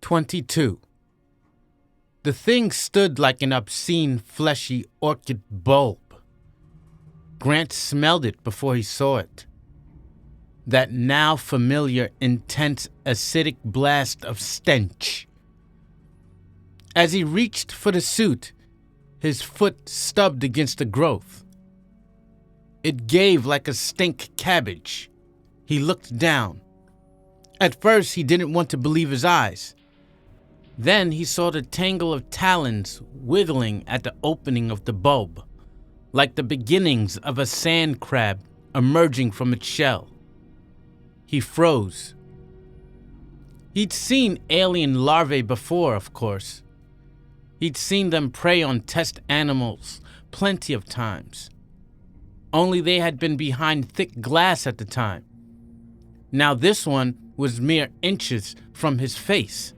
22. The thing stood like an obscene, fleshy orchid bulb. Grant smelled it before he saw it. That now familiar, intense, acidic blast of stench. As he reached for the suit, his foot stubbed against the growth. It gave like a stink cabbage. He looked down. At first, he didn't want to believe his eyes. Then he saw the tangle of talons wiggling at the opening of the bulb, like the beginnings of a sand crab emerging from its shell. He froze. He'd seen alien larvae before, of course. He'd seen them prey on test animals plenty of times. Only they had been behind thick glass at the time. Now this one was mere inches from his face.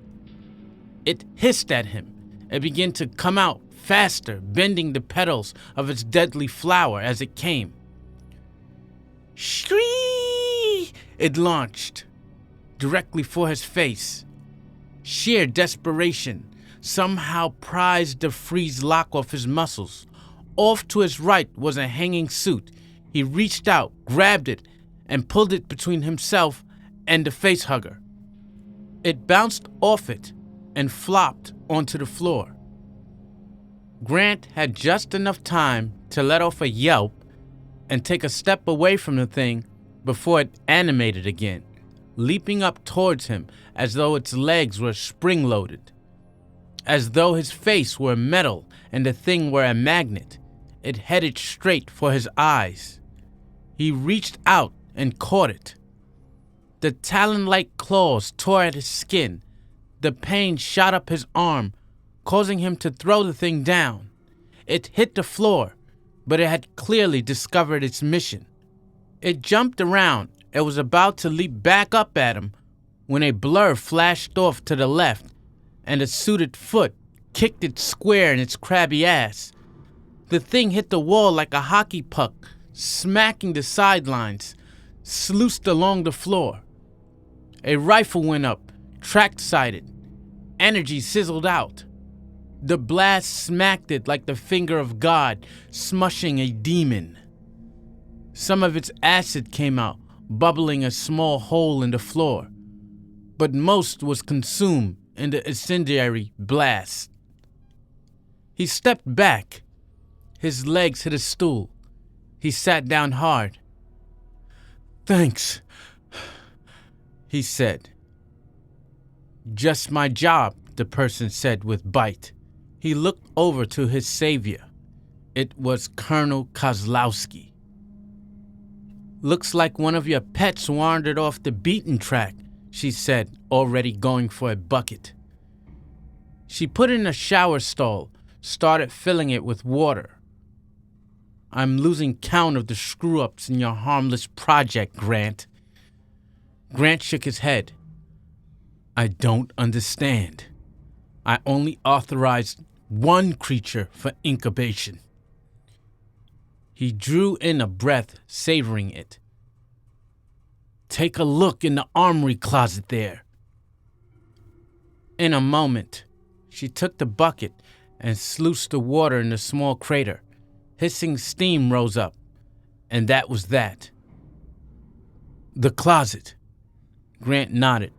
It hissed at him and began to come out faster, bending the petals of its deadly flower as it came. Shriek! It launched, directly for his face. Sheer desperation somehow prized the freeze lock off his muscles. Off to his right was a hanging suit. He reached out, grabbed it, and pulled it between himself and the facehugger. It bounced off it and flopped onto the floor. Grant had just enough time to let off a yelp and take a step away from the thing before it animated again, leaping up towards him as though its legs were spring-loaded. As though his face were metal and the thing were a magnet, it headed straight for his eyes. He reached out and caught it. The talon-like claws tore at his skin. The pain shot up his arm, causing him to throw the thing down. It hit the floor, but it had clearly discovered its mission. It jumped around and was about to leap back up at him when a blur flashed off to the left and a suited foot kicked it square in its crabby ass. The thing hit the wall like a hockey puck, smacking the sidelines, sluiced along the floor. A rifle went up, tract-sighted. Energy sizzled out. The blast smacked it like the finger of God, smushing a demon. Some of its acid came out, bubbling a small hole in the floor, but most was consumed in the incendiary blast. He stepped back. His legs hit a stool. He sat down hard. "Thanks," he said. "Just my job," the person said with bite. He looked over to his savior. It was Colonel Kozlowski. "Looks like one of your pets wandered off the beaten track," she said, already going for a bucket. She put in a shower stall, started filling it with water. "I'm losing count of the screw-ups in your harmless project, Grant." Grant shook his head. "I don't understand. I only authorized one creature for incubation." He drew in a breath, savoring it. "Take a look in the armory closet there." In a moment, she took the bucket and sluiced the water in the small crater. Hissing steam rose up, and that was that. "The closet." Grant nodded.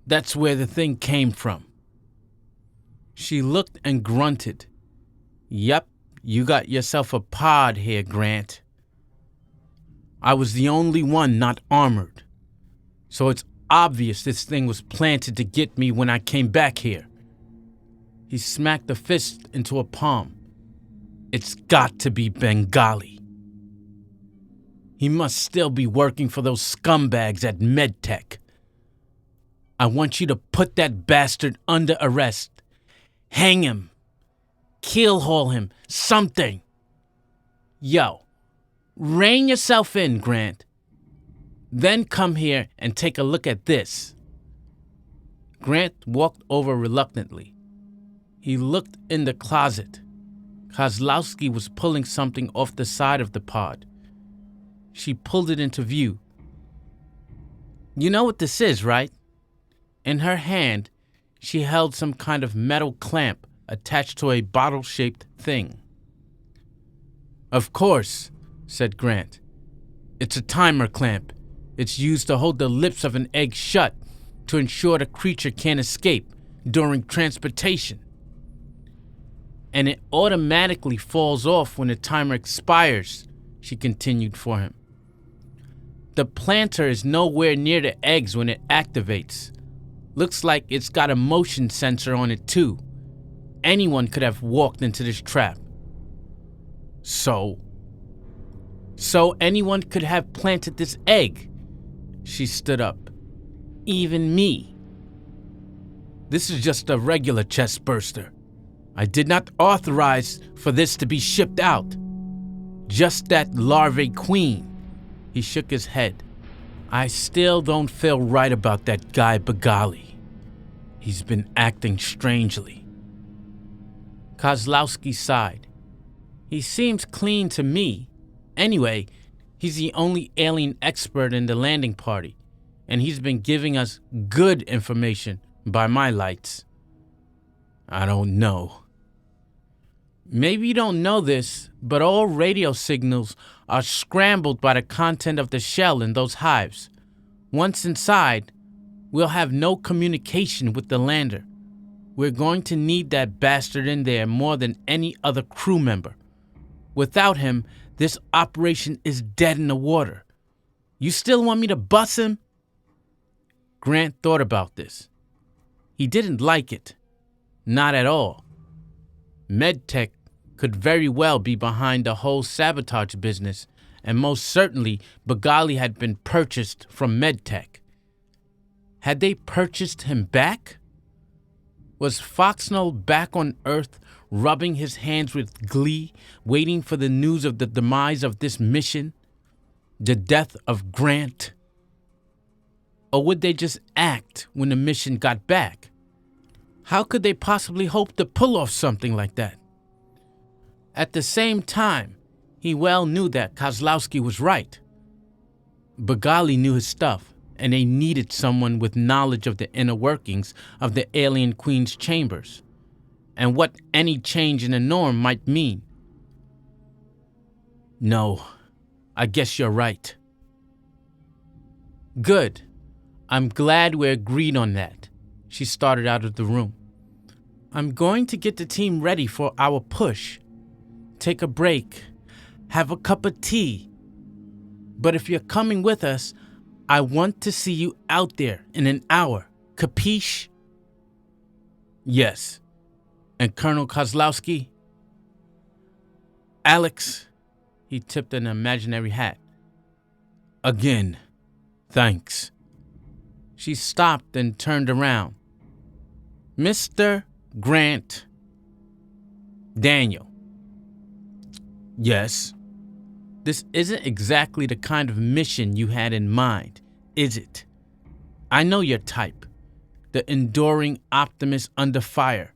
"That's where the thing came from." She looked and grunted. "Yep, you got yourself a pod here, Grant. I was the only one not armored, so it's obvious this thing was planted to get me when I came back here." He smacked a fist into a palm. "It's got to be Bengali. He must still be working for those scumbags at MedTech. I want you to put that bastard under arrest. Hang him. Keelhaul him. Something. Yo, rein yourself in, Grant. Then come here and take a look at this." Grant walked over reluctantly. He looked in the closet. Kozlowski was pulling something off the side of the pod. She pulled it into view. "You know what this is, right?" In her hand, she held some kind of metal clamp attached to a bottle-shaped thing. "Of course," said Grant. "It's a timer clamp. It's used to hold the lips of an egg shut to ensure the creature can't escape during transportation. And it automatically falls off when the timer expires," she continued for him. "The planter is nowhere near the eggs when it activates. Looks like it's got a motion sensor on it too. Anyone could have walked into this trap." So anyone could have planted this egg." She stood up. "Even me. This is just a regular chest burster. I did not authorize for this to be shipped out. Just that larvae queen." He shook his head. "I still don't feel right about that guy Begali. He's been acting strangely." Kozlowski sighed. "He seems clean to me. Anyway, he's the only alien expert in the landing party, and he's been giving us good information by my lights." "I don't know." "Maybe you don't know this, but all radio signals are scrambled by the content of the shell in those hives. Once inside, we'll have no communication with the lander. We're going to need that bastard in there more than any other crew member. Without him, this operation is dead in the water. You still want me to bus him?" Grant thought about this. He didn't like it. Not at all. MedTech could very well be behind the whole sabotage business, and most certainly Begali had been purchased from MedTech. Had they purchased him back? Was Foxnell back on Earth, rubbing his hands with glee, waiting for the news of the demise of this mission? The death of Grant? Or would they just act when the mission got back? How could they possibly hope to pull off something like that? At the same time, he well knew that Kozlowski was right. Begali knew his stuff, and they needed someone with knowledge of the inner workings of the alien queen's chambers, and what any change in the norm might mean. "No, I guess you're right." "Good. I'm glad we agreed on that." She started out of the room. "I'm going to get the team ready for our push. Take a break. Have a cup of tea. But if you're coming with us, I want to see you out there in an hour. Capiche?" "Yes. And Colonel Kozlowski?" "Alex," he tipped an imaginary hat. "Again, thanks." She stopped and turned around. "Mr. Grant." "Daniel." "Yes." "This isn't exactly the kind of mission you had in mind, is it? I know your type. The enduring optimist under fire.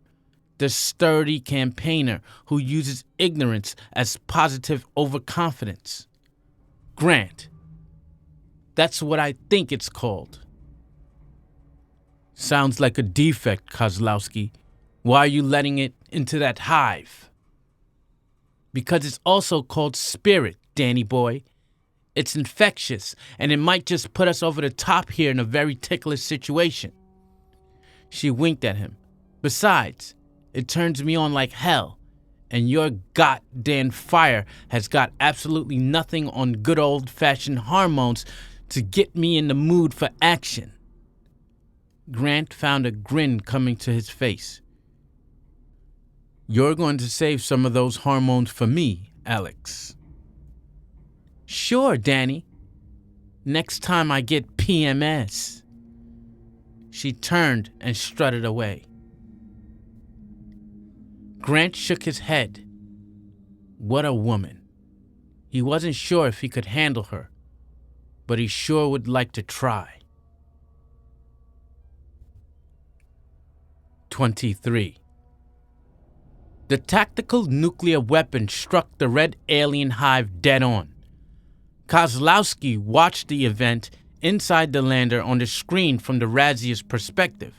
The sturdy campaigner who uses ignorance as positive overconfidence. Grant. That's what I think it's called." "Sounds like a defect, Kozlowski. Why are you letting it into that hive?" "Because it's also called spirit, Danny boy. It's infectious, and it might just put us over the top here in a very ticklish situation." She winked at him. "Besides, it turns me on like hell, and your goddamn fire has got absolutely nothing on good old-fashioned hormones to get me in the mood for action." Grant found a grin coming to his face. "You're going to save some of those hormones for me, Alex." "Sure, Danny. Next time I get PMS." She turned and strutted away. Grant shook his head. What a woman. He wasn't sure if he could handle her, but he sure would like to try. 23. The tactical nuclear weapon struck the red alien hive dead on. Kozlowski watched the event inside the lander on the screen from the Razzia's perspective.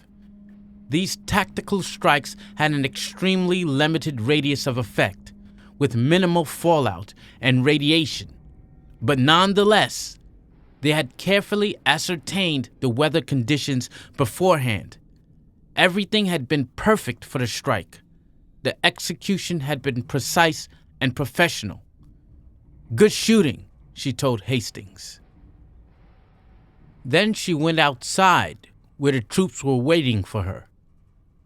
These tactical strikes had an extremely limited radius of effect, with minimal fallout and radiation, but nonetheless, they had carefully ascertained the weather conditions beforehand. Everything had been perfect for the strike. The execution had been precise and professional. "Good shooting," she told Hastings. Then she went outside, where the troops were waiting for her.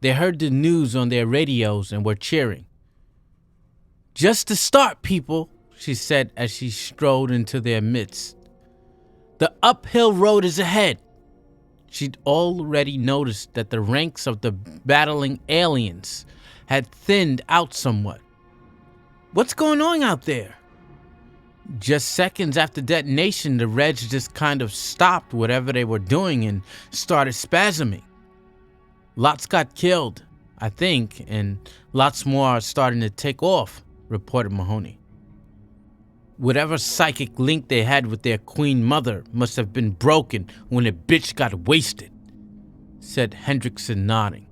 They heard the news on their radios and were cheering. "Just the start, people," she said as she strode into their midst. "The uphill road is ahead." She'd already noticed that the ranks of the battling aliens had thinned out somewhat. "What's going on out there?" Just seconds after detonation, the Reds just kind of stopped whatever they were doing and started spasming. "Lots got killed, I think, and lots more are starting to take off," reported Mahoney. "Whatever psychic link they had with their queen mother must have been broken when the bitch got wasted," said Hendrickson, nodding.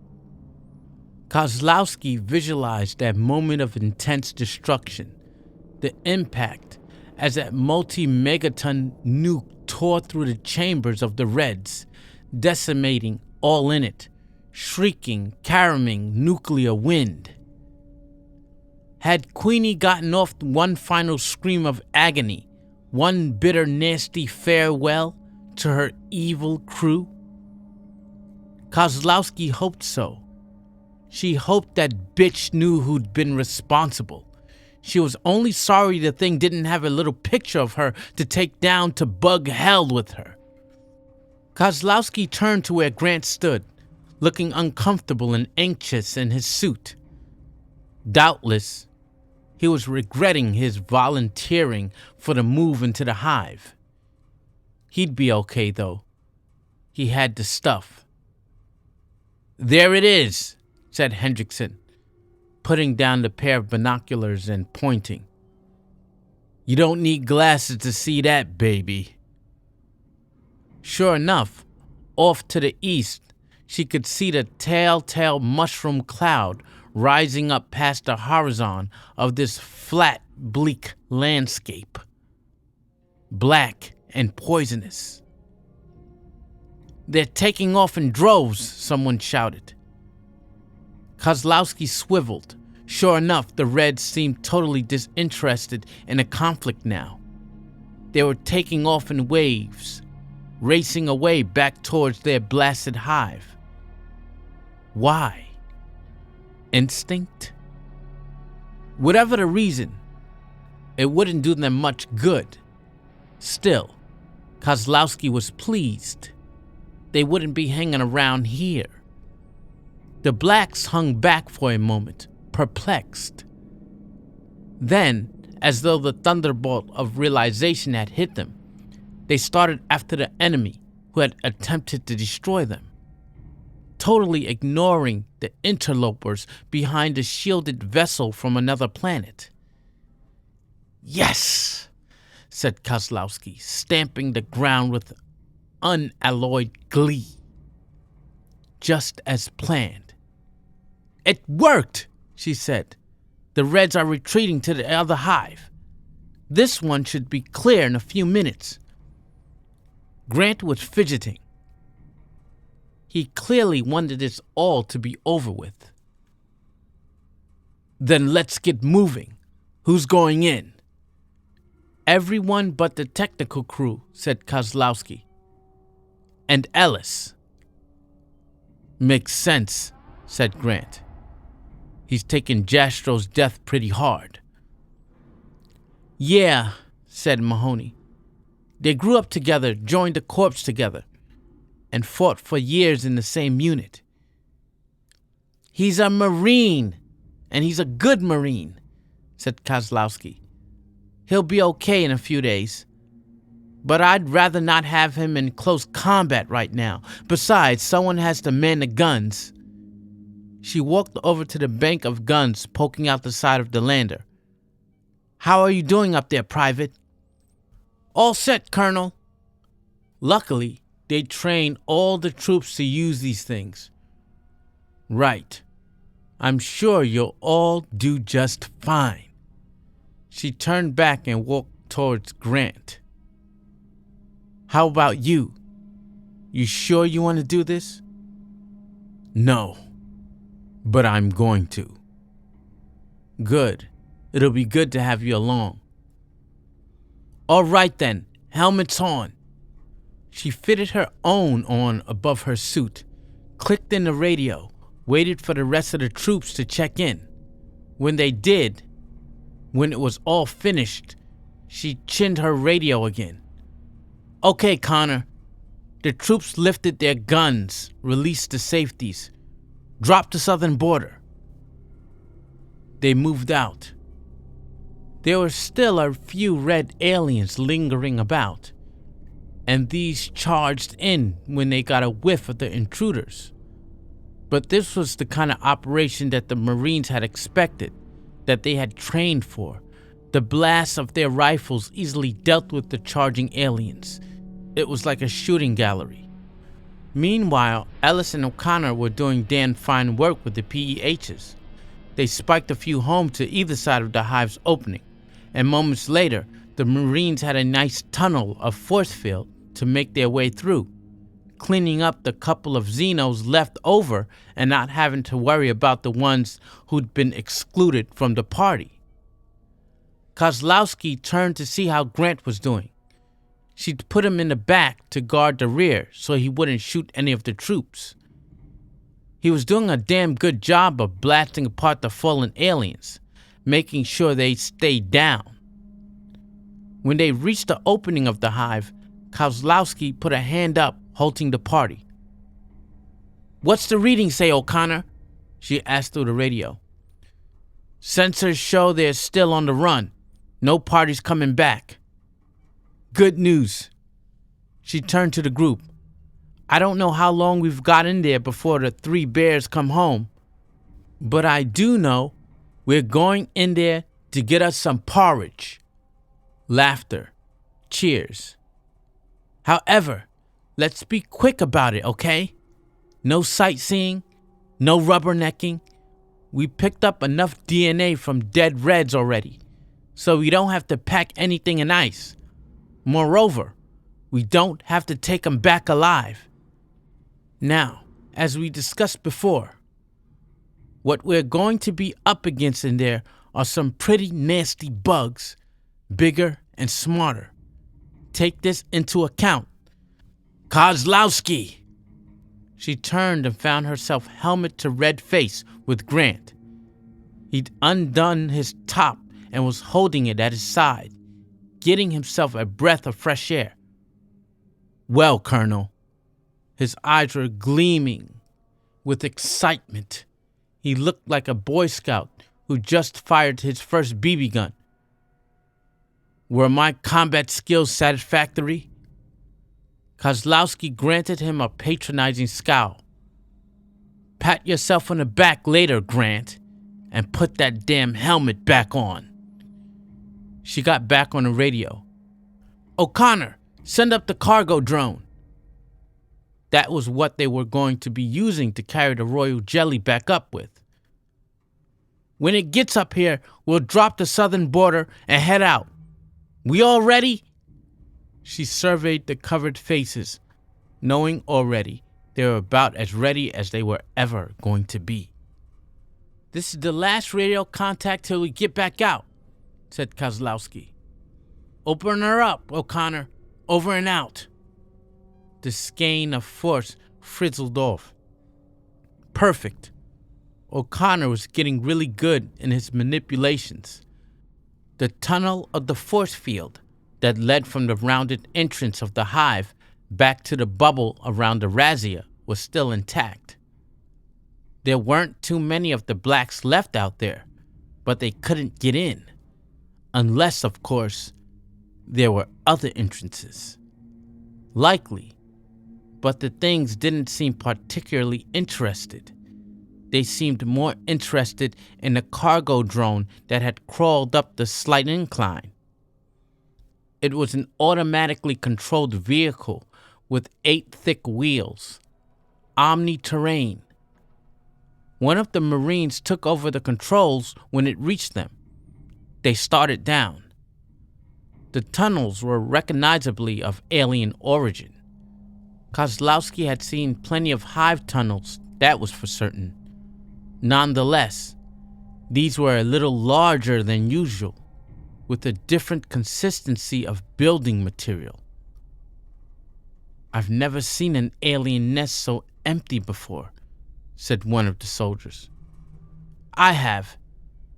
Kozlowski visualized that moment of intense destruction, the impact as that multi-megaton nuke tore through the chambers of the Reds, decimating all in it, shrieking, caroming nuclear wind. Had Queenie gotten off one final scream of agony, one bitter, nasty farewell to her evil crew? Kozlowski hoped so. She hoped that bitch knew who'd been responsible. She was only sorry the thing didn't have a little picture of her to take down to bug hell with her. Kozlowski turned to where Grant stood, looking uncomfortable and anxious in his suit. Doubtless, he was regretting his volunteering for the move into the hive. He'd be okay, though. He had the stuff. "There it is," said Hendrickson, putting down the pair of binoculars and pointing. "You don't need glasses to see that, baby." Sure enough, off to the east, she could see the telltale mushroom cloud rising up past the horizon of this flat, bleak landscape. Black and poisonous. "They're taking off in droves," someone shouted. Kozlowski swiveled. Sure enough, the Reds seemed totally disinterested in the conflict now. They were taking off in waves, racing away back towards their blasted hive. Why? Instinct? Whatever the reason, it wouldn't do them much good. Still, Kozlowski was pleased. They wouldn't be hanging around here. The blacks hung back for a moment, perplexed. Then, as though the thunderbolt of realization had hit them, they started after the enemy who had attempted to destroy them, totally ignoring the interlopers behind a shielded vessel from another planet. "Yes," said Kozlowski, stamping the ground with unalloyed glee. Just as planned. "It worked," she said. "The Reds are retreating to the other hive. This one should be clear in a few minutes." Grant was fidgeting. He clearly wanted this all to be over with. "Then let's get moving. Who's going in?" "Everyone but the technical crew," said Kozlowski. "And Ellis." "Makes sense," said Grant. "He's taken Jastro's death pretty hard." "Yeah," said Mahoney. "They grew up together, joined the corps together, and fought for years in the same unit." "He's a Marine, and he's a good Marine," said Kozlowski. "He'll be okay in a few days. But I'd rather not have him in close combat right now. Besides, someone has to man the guns." She walked over to the bank of guns poking out the side of the lander. "How are you doing up there, Private?" "All set, Colonel." Luckily, they train all the troops to use these things. Right. I'm sure you'll all do just fine. She turned back and walked towards Grant. How about you? You sure you want to do this? No, but I'm going to. Good. It'll be good to have you along. All right then, helmets on. She fitted her own on above her suit, clicked in the radio, waited for the rest of the troops to check in. When they did, when it was all finished, she chinned her radio again. Okay, Connor. The troops lifted their guns, released the safeties, dropped the southern border. They moved out. There were still a few red aliens lingering about, and these charged in when they got a whiff of the intruders. But this was the kind of operation that the Marines had expected, that they had trained for. The blasts of their rifles easily dealt with the charging aliens. It was like a shooting gallery. Meanwhile, Ellis and O'Connor were doing damn fine work with the PEHs. They spiked a few home to either side of the hive's opening, and moments later, the Marines had a nice tunnel of force field to make their way through, cleaning up the couple of Xenos left over and not having to worry about the ones who'd been excluded from the party. Kozlowski turned to see how Grant was doing. She'd put him in the back to guard the rear so he wouldn't shoot any of the troops. He was doing a damn good job of blasting apart the fallen aliens, making sure they stayed down. When they reached the opening of the hive, Kozlowski put a hand up, halting the party. What's the reading say, O'Connor? She asked through the radio. Sensors show they're still on the run. No party's coming back. Good news. She turned to the group. I don't know how long we've got in there before the three bears come home, but I do know we're going in there to get us some porridge. Laughter. Cheers. However, let's be quick about it, okay? No sightseeing, no rubbernecking. We picked up enough DNA from dead Reds already, so we don't have to pack anything in ice. Moreover, we don't have to take them back alive. Now, as we discussed before, what we're going to be up against in there are some pretty nasty bugs, bigger and smarter. Take this into account. Kozlowski! She turned and found herself helmet to red face with Grant. He'd undone his top and was holding it at his side, getting himself a breath of fresh air. Well, Colonel. His eyes were gleaming with excitement. He looked like a Boy Scout who just fired his first BB gun. Were my combat skills satisfactory? Kozlowski granted him a patronizing scowl. Pat yourself on the back later, Grant, and put that damn helmet back on. She got back on the radio. O'Connor, send up the cargo drone. That was what they were going to be using to carry the Royal Jelly back up with. When it gets up here, we'll drop the southern border and head out. We all ready? She surveyed the covered faces, knowing already they were about as ready as they were ever going to be. This is the last radio contact till we get back out, said Kozlowski. Open her up, O'Connor. Over and out. The skein of force frizzled off. Perfect. O'Connor was getting really good in his manipulations. The tunnel of the force field that led from the rounded entrance of the hive back to the bubble around the razzia was still intact. There weren't too many of the blacks left out there, but they couldn't get in. Unless, of course, there were other entrances. Likely, but the things didn't seem particularly interested. They seemed more interested in the cargo drone that had crawled up the slight incline. It was an automatically controlled vehicle with 8 thick wheels. Omni-terrain. One of the Marines took over the controls when it reached them. They started down. The tunnels were recognizably of alien origin. Kozlowski had seen plenty of hive tunnels, that was for certain. Nonetheless, these were a little larger than usual, with a different consistency of building material. "I've never seen an alien nest so empty before," said one of the soldiers. "I have,"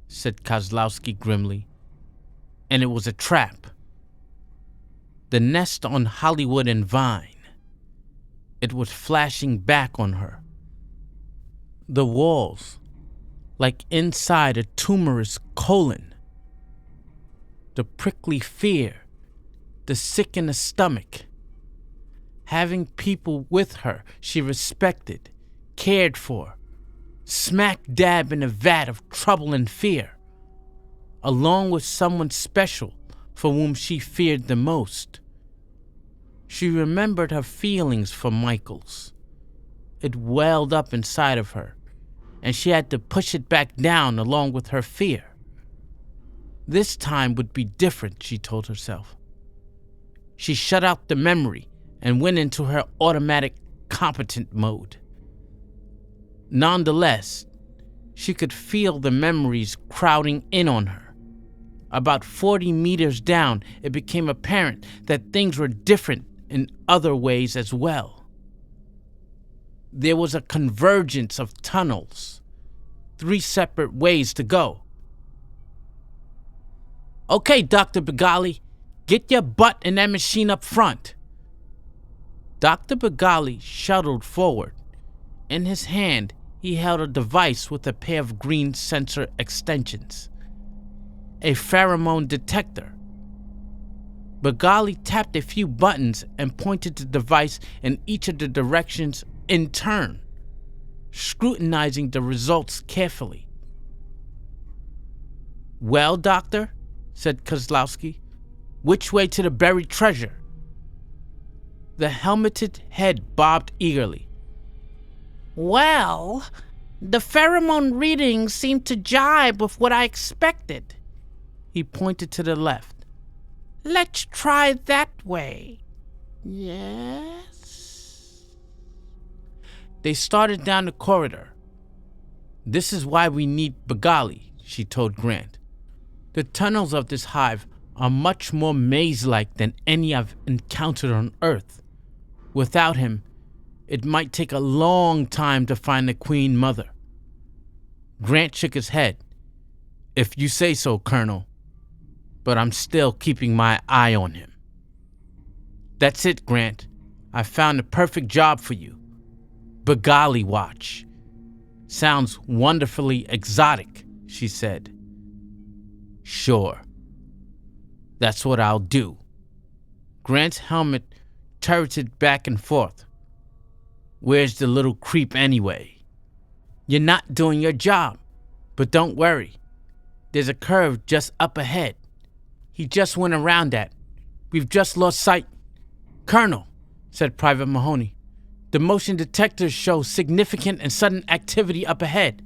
said Kozlowski grimly, "and it was a trap. The nest on Hollywood and Vine. It was flashing back on her. The walls, like inside a tumorous colon. The prickly fear, the sick in the stomach. Having people with her she respected, cared for, smack dab in a vat of trouble and fear, along with someone special for whom she feared the most. She remembered her feelings for Michaels. It welled up inside of her, and she had to push it back down along with her fear. This time would be different, she told herself. She shut out the memory and went into her automatic competent mode. Nonetheless, she could feel the memories crowding in on her. About 40 meters down, it became apparent that things were different in other ways as well. There was a convergence of tunnels, 3 separate ways to go. "Okay, Dr. Begali, get your butt in that machine up front." Dr. Begali shuttled forward. In his hand, he held a device with a pair of green sensor extensions. A pheromone detector. Begali tapped a few buttons and pointed the device in each of the directions in turn, scrutinizing the results carefully. "Well, Doctor," said Kozlowski, "which way to the buried treasure?" The helmeted head bobbed eagerly. "Well, the pheromone readings seem to jibe with what I expected." He pointed to the left. "Let's try that way." "Yes." They started down the corridor. "This is why we need Begali," she told Grant. "The tunnels of this hive are much more maze-like than any I've encountered on Earth. Without him, it might take a long time to find the Queen Mother." Grant shook his head. "If you say so, Colonel. But I'm still keeping my eye on him." "That's it, Grant. I found the perfect job for you. Begali Watch. Sounds wonderfully exotic," she said. "Sure. That's what I'll do." Grant's helmet turreted back and forth. "Where's the little creep anyway?" "You're not doing your job. But don't worry. There's a curve just up ahead. He just went around that. We've just lost sight." "Colonel," said Private Mahoney, "the motion detectors show significant and sudden activity up ahead."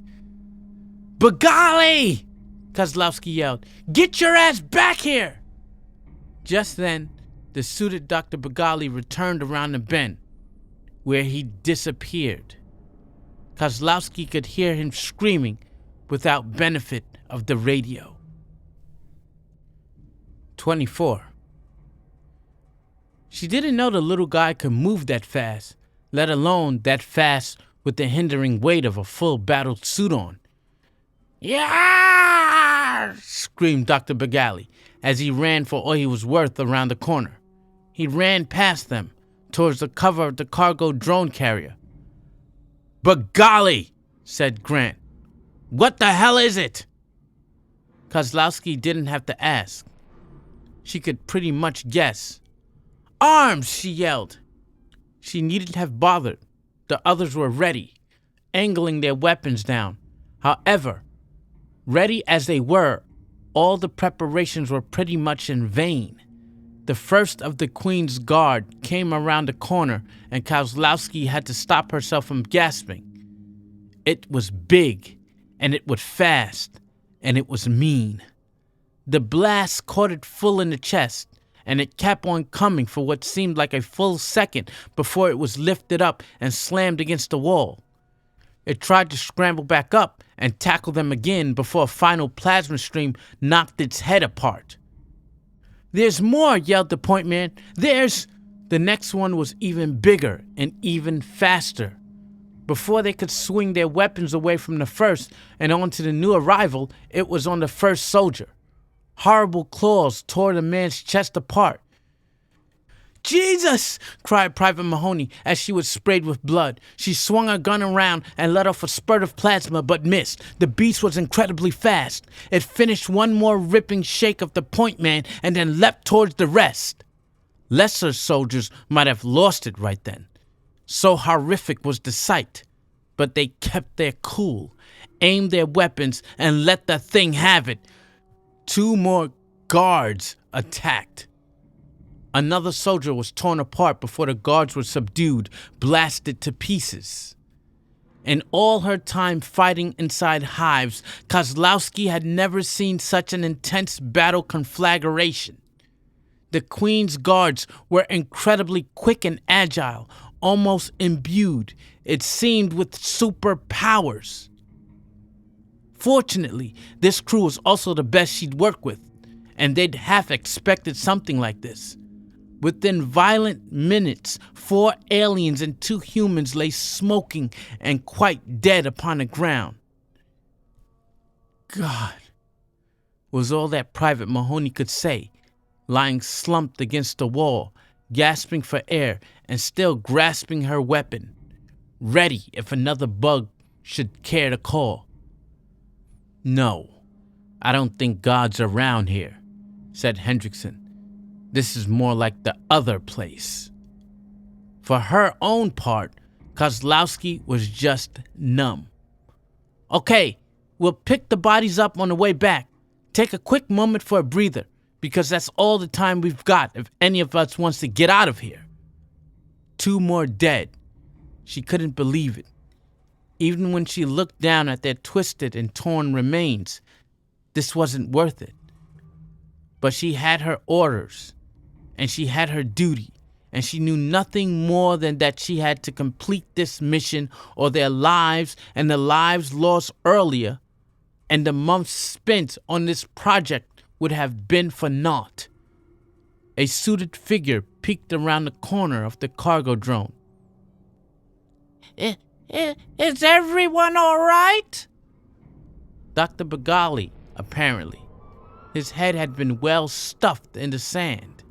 "Begali!" Kozlowski yelled. "Get your ass back here!" Just then, the suited Dr. Begali returned around the bend, where he disappeared. Kozlowski could hear him screaming without benefit of the radio. 24. She didn't know the little guy could move that fast, let alone that fast with the hindering weight of a full battle suit on. "Yeah!" screamed Dr. Begali as he ran for all he was worth around the corner. He ran past them, towards the cover of the cargo drone carrier. "Begali!" said Grant. "What the hell is it?" Kozlowski didn't have to ask. She could pretty much guess. "Arms!" she yelled. She needn't have bothered. The others were ready, angling their weapons down. However, ready as they were, all the preparations were pretty much in vain. The first of the Queen's Guard came around the corner, and Kozlowski had to stop herself from gasping. It was big, and it was fast, and it was mean. The blast caught it full in the chest, and it kept on coming for what seemed like a full second before it was lifted up and slammed against the wall. It tried to scramble back up and tackle them again before a final plasma stream knocked its head apart. "There's more," yelled the point man. "There's—" The next one was even bigger and even faster. Before they could swing their weapons away from the first and onto the new arrival, it was on the first soldier. Horrible claws tore the man's chest apart. "Jesus!" cried Private Mahoney as she was sprayed with blood. She swung her gun around and let off a spurt of plasma but missed. The beast was incredibly fast. It finished one more ripping shake of the point man and then leapt towards the rest. Lesser soldiers might have lost it right then. So horrific was the sight. But they kept their cool, aimed their weapons, and let the thing have it. 2 more guards attacked. Another soldier was torn apart before the guards were subdued, blasted to pieces. In all her time fighting inside hives, Kozlowski had never seen such an intense battle conflagration. The Queen's guards were incredibly quick and agile, almost imbued, it seemed, with superpowers. Fortunately, this crew was also the best she'd worked with, and they'd half expected something like this. Within violent minutes, 4 aliens and 2 humans lay smoking and quite dead upon the ground. God, was all that Private Mahoney could say, lying slumped against the wall, gasping for air and still grasping her weapon, ready if another bug should care to call. "No, I don't think God's around here," said Hendrickson. "This is more like the other place." For her own part, Kozlowski was just numb. "Okay, we'll pick the bodies up on the way back. Take a quick moment for a breather, because that's all the time we've got if any of us wants to get out of here." 2 more dead. She couldn't believe it. Even when she looked down at their twisted and torn remains, this wasn't worth it. But she had her orders, and she had her duty, and she knew nothing more than that she had to complete this mission or their lives and the lives lost earlier and the months spent on this project would have been for naught. A suited figure peeked around the corner of the cargo drone. Is everyone all right?" Dr. Bagali, apparently. His head had been well stuffed in the sand.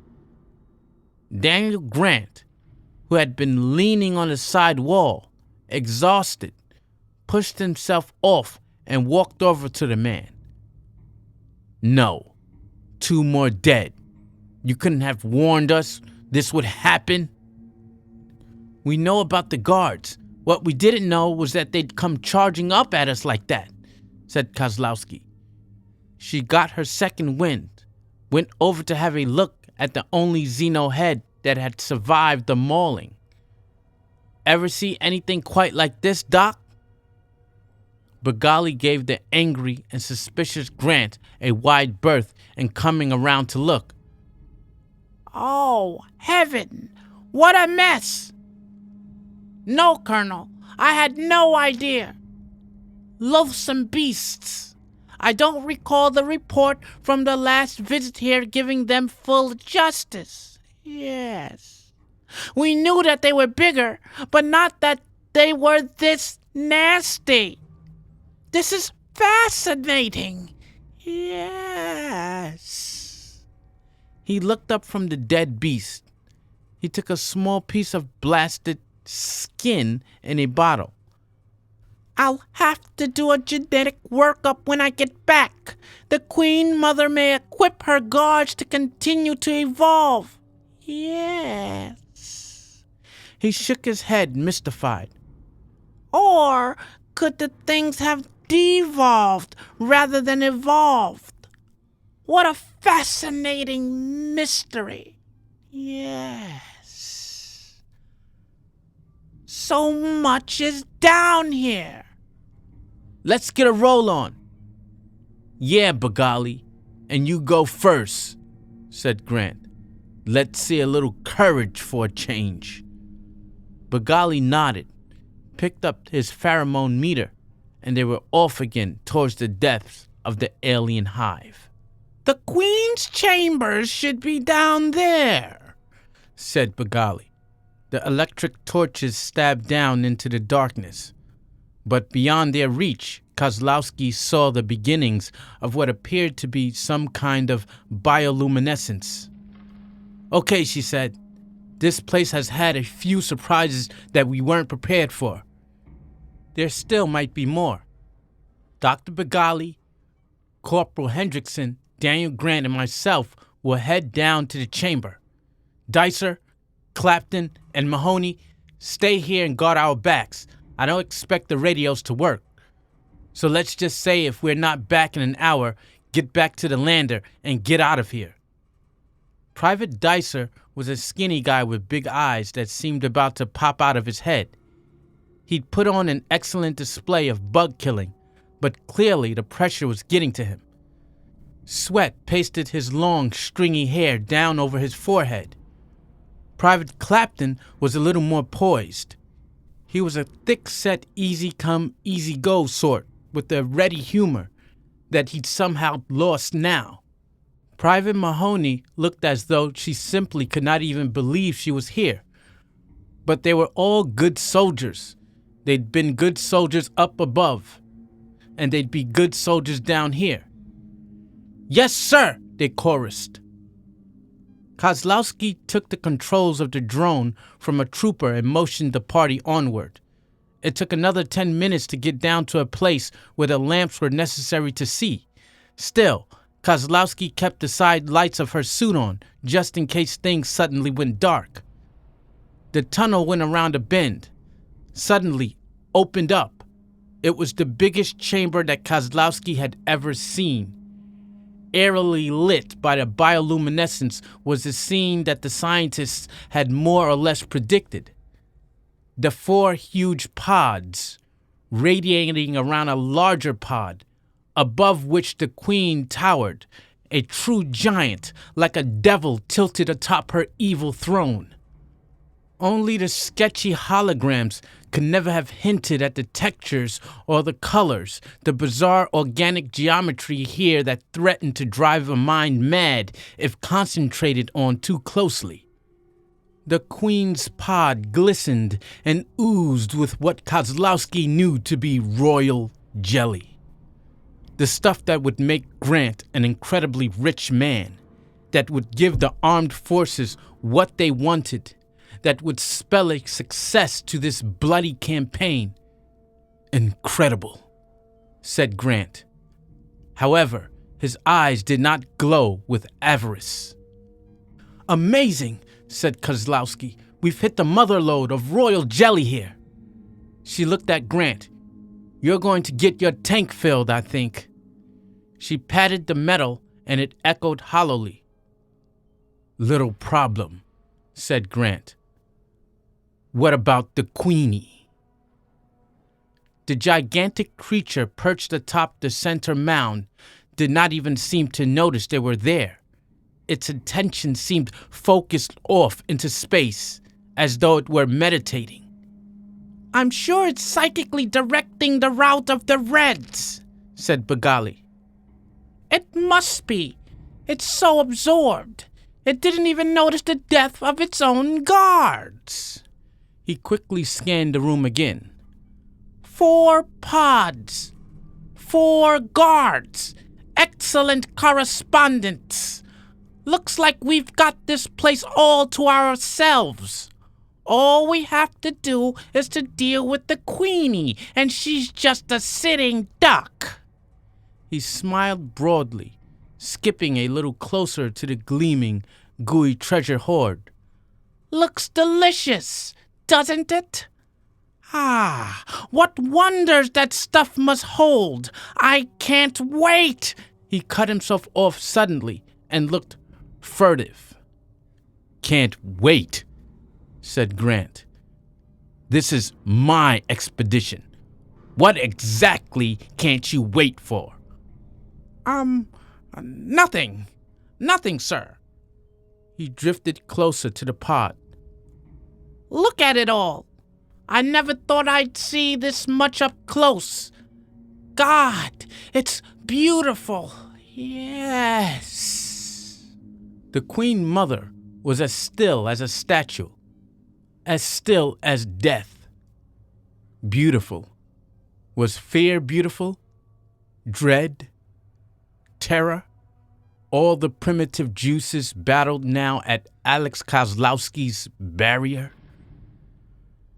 Daniel Grant, who had been leaning on the side wall, exhausted, pushed himself off and walked over to the man. "No, 2 more dead. You couldn't have warned us this would happen?" "We know about the guards. What we didn't know was that they'd come charging up at us like that," said Kozlowski. She got her second wind, went over to have a look at the only Xeno head that had survived the mauling. "Ever see anything quite like this, Doc?" Bagali gave the angry and suspicious Grant a wide berth and coming around to look. "Oh, heaven! What a mess!" "No, Colonel, I had no idea. Loathsome beasts. I don't recall the report from the last visit here giving them full justice. Yes. We knew that they were bigger, but not that they were this nasty. This is fascinating. Yes." He looked up from the dead beast. He took a small piece of blasted skin in a bottle. "I'll have to do a genetic workup when I get back. The Queen Mother may equip her guards to continue to evolve. Yes." He shook his head, mystified. "Or could the things have devolved rather than evolved? What a fascinating mystery." Yes. So much is down here. Let's get a roll on. Yeah, Bagali, and you go first, said Grant. Let's see a little courage for a change. Bagali nodded, picked up his pheromone meter, and they were off again towards the depths of the alien hive. The Queen's chambers should be down there, said Bagali. The electric torches stabbed down into the darkness. But beyond their reach, Kozlowski saw the beginnings of what appeared to be some kind of bioluminescence. Okay, she said. This place has had a few surprises that we weren't prepared for. There still might be more. Dr. Bagali, Corporal Hendrickson, Daniel Grant, and myself will head down to the chamber. Dicer, Clapton, and Mahoney, stay here and guard our backs. I don't expect the radios to work. So let's just say if we're not back in an hour, get back to the lander and get out of here. Private Dicer was a skinny guy with big eyes that seemed about to pop out of his head. He'd put on an excellent display of bug killing, but clearly the pressure was getting to him. Sweat pasted his long, stringy hair down over his forehead. Private Clapton was a little more poised. He was a thick-set, easy-come, easy-go sort with a ready humor that he'd somehow lost now. Private Mahoney looked as though she simply could not even believe she was here. But they were all good soldiers. They'd been good soldiers up above, and they'd be good soldiers down here. Yes, sir, they chorused. Kozlowski took the controls of the drone from a trooper and motioned the party onward. It took another 10 minutes to get down to a place where the lamps were necessary to see. Still, Kozlowski kept the side lights of her suit on, just in case things suddenly went dark. The tunnel went around a bend, suddenly opened up. It was the biggest chamber that Kozlowski had ever seen. Airily lit by the bioluminescence was the scene that the scientists had more or less predicted. The 4 huge pods, radiating around a larger pod, above which the Queen towered, a true giant, like a devil tilted atop her evil throne. Only the sketchy holograms could never have hinted at the textures or the colors, the bizarre organic geometry here that threatened to drive a mind mad if concentrated on too closely. The Queen's pod glistened and oozed with what Kozlowski knew to be royal jelly. The stuff that would make Grant an incredibly rich man, that would give the armed forces what they wanted, that would spell a success to this bloody campaign. Incredible, said Grant. However, his eyes did not glow with avarice. Amazing, said Kozlowski. We've hit the motherlode of royal jelly here. She looked at Grant. You're going to get your tank filled, I think. She patted the metal and it echoed hollowly. Little problem, said Grant. What about the Queenie? The gigantic creature perched atop the center mound did not even seem to notice they were there. Its attention seemed focused off into space, as though it were meditating. I'm sure it's psychically directing the route of the Reds, said Bagali. It must be. It's so absorbed. It didn't even notice the death of its own guards. He quickly scanned the room again. 4 pods. 4 guards. Excellent correspondence. Looks like we've got this place all to ourselves. All we have to do is to deal with the Queenie, and she's just a sitting duck. He smiled broadly, skipping a little closer to the gleaming, gooey treasure hoard. Looks delicious, doesn't it? Ah, what wonders that stuff must hold. I can't wait. He cut himself off suddenly and looked furtive. Can't wait, said Grant. This is my expedition. What exactly can't you wait for? Nothing. Nothing, sir. He drifted closer to the pod. Look at it all. I never thought I'd see this much up close. God, it's beautiful. Yes. The Queen Mother was as still as a statue, as still as death. Beautiful. Was fear beautiful? Dread? Terror? All the primitive juices battled now at Alex Kozlowski's barrier?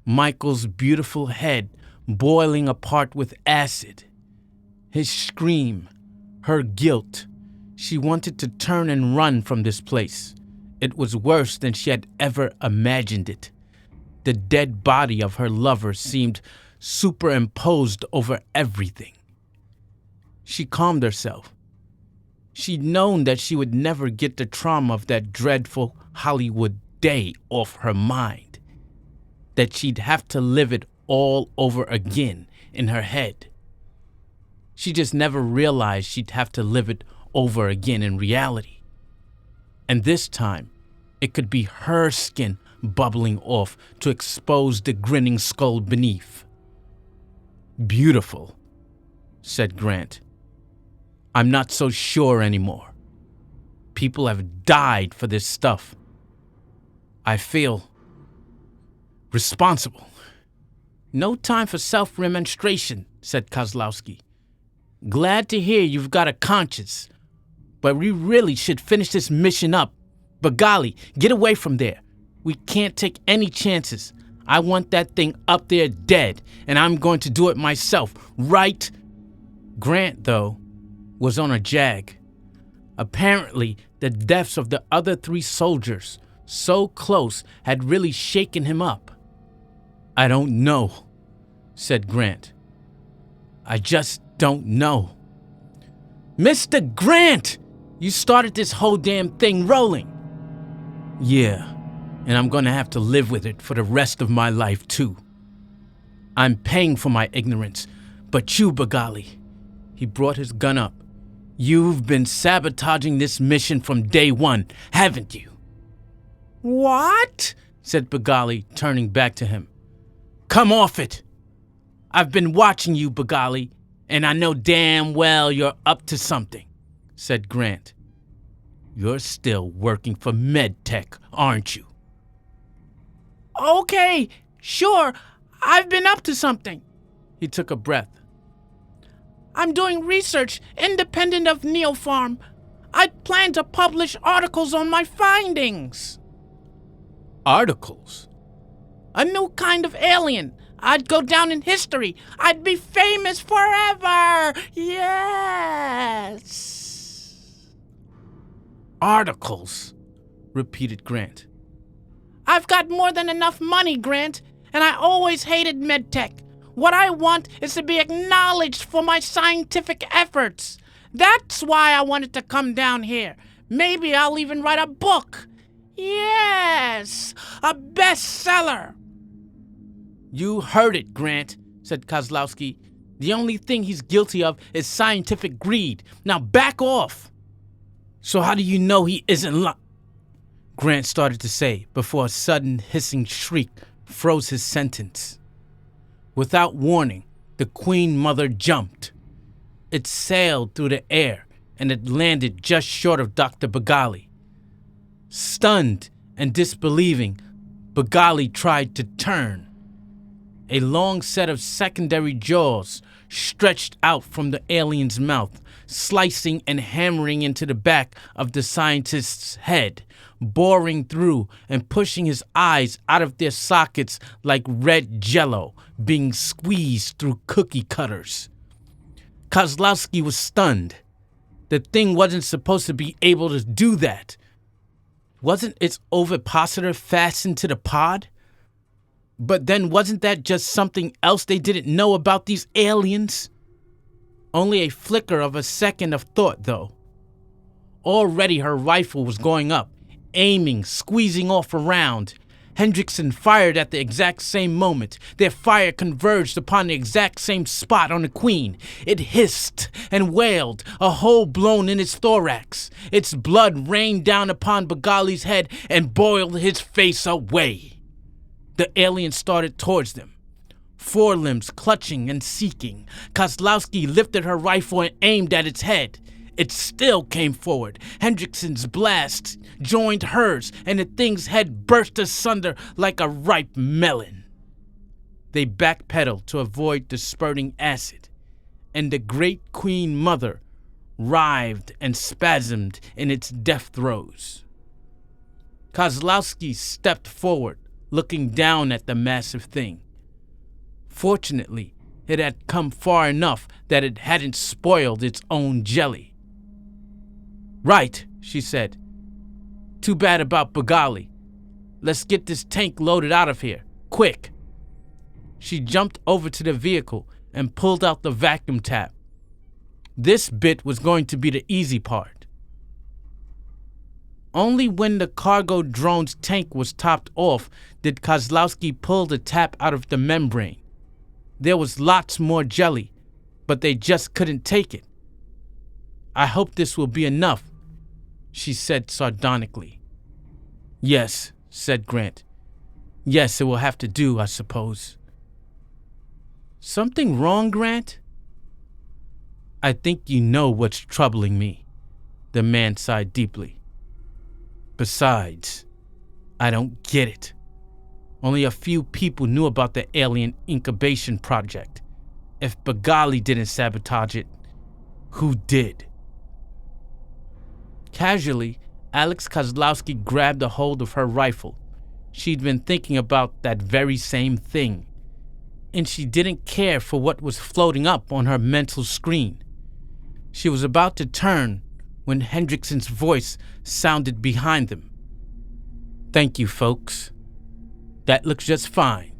Michael's beautiful head boiling apart with acid. His scream, her guilt. She wanted to turn and run from this place. It was worse than she had ever imagined it. The dead body of her lover seemed superimposed over everything. She calmed herself. She'd known that she would never get the trauma of that dreadful Hollywood day off her mind, that she'd have to live it all over again in her head. She just never realized she'd have to live it over again in reality. And this time, it could be her skin bubbling off to expose the grinning skull beneath. Beautiful, said Grant. I'm not so sure anymore. People have died for this stuff. I feel responsible. No time for self-remonstration, said Kozlowski. Glad to hear you've got a conscience, but we really should finish this mission up. But golly, get away from there. We can't take any chances. I want that thing up there dead, and I'm going to do it myself, right? Grant, though, was on a jag. Apparently, the deaths of the other 3 soldiers, so close, had really shaken him up. I don't know, said Grant. I just don't know. Mr. Grant! You started this whole damn thing rolling. Yeah, and I'm gonna have to live with it for the rest of my life, too. I'm paying for my ignorance, but you, Bagali, he brought his gun up. You've been sabotaging this mission from day one, haven't you? What? Said Bagali, turning back to him. Come off it! I've been watching you, Bagali, and I know damn well you're up to something, said Grant. You're still working for MedTech, aren't you? Okay, sure, I've been up to something. He took a breath. I'm doing research independent of Neopharm. I plan to publish articles on my findings. Articles? A new kind of alien. I'd go down in history. I'd be famous forever. Yes. Articles, repeated Grant. I've got more than enough money, Grant, and I always hated MedTech. What I want is to be acknowledged for my scientific efforts. That's why I wanted to come down here. Maybe I'll even write a book. Yes, a bestseller. You heard it, Grant, said Kozlowski. The only thing he's guilty of is scientific greed. Now back off. So how do you know he isn't Grant started to say before a sudden hissing shriek froze his sentence. Without warning, the Queen Mother jumped. It sailed through the air and it landed just short of Dr. Bagali. Stunned and disbelieving, Bagali tried to turn. A long set of secondary jaws stretched out from the alien's mouth, slicing and hammering into the back of the scientist's head, boring through and pushing his eyes out of their sockets like red jello being squeezed through cookie cutters. Kozlowski was stunned. The thing wasn't supposed to be able to do that. Wasn't its ovipositor fastened to the pod? But then wasn't that just something else they didn't know about these aliens? Only a flicker of a second of thought, though. Already her rifle was going up, aiming, squeezing off a round. Hendrickson fired at the exact same moment. Their fire converged upon the exact same spot on the queen. It hissed and wailed, a hole blown in its thorax. Its blood rained down upon Begali's head and boiled his face away. The alien started towards them, forelimbs clutching and seeking. Kozlowski lifted her rifle and aimed at its head. It still came forward. Hendrickson's blast joined hers, and the thing's head burst asunder like a ripe melon. They backpedaled to avoid the spurting acid, and the great Queen Mother writhed and spasmed in its death throes. Kozlowski stepped forward, looking down at the massive thing. Fortunately, it had come far enough that it hadn't spoiled its own jelly. "Right," she said. "Too bad about Begali. Let's get this tank loaded out of here, quick." She jumped over to the vehicle and pulled out the vacuum tap. This bit was going to be the easy part. Only when the cargo drone's tank was topped off did Kozlowski pull the tap out of the membrane. There was lots more jelly, but they just couldn't take it. "I hope this will be enough," she said sardonically. "Yes," said Grant. "Yes, it will have to do, I suppose." "Something wrong, Grant?" "I think you know what's troubling me," the man sighed deeply. "Besides, I don't get it. Only a few people knew about the alien incubation project. If Begali didn't sabotage it, who did?" Casually, Alex Kozlowski grabbed a hold of her rifle. She'd been thinking about that very same thing, and she didn't care for what was floating up on her mental screen. She was about to turn when Hendrickson's voice sounded behind them. "Thank you, folks. That looks just fine,"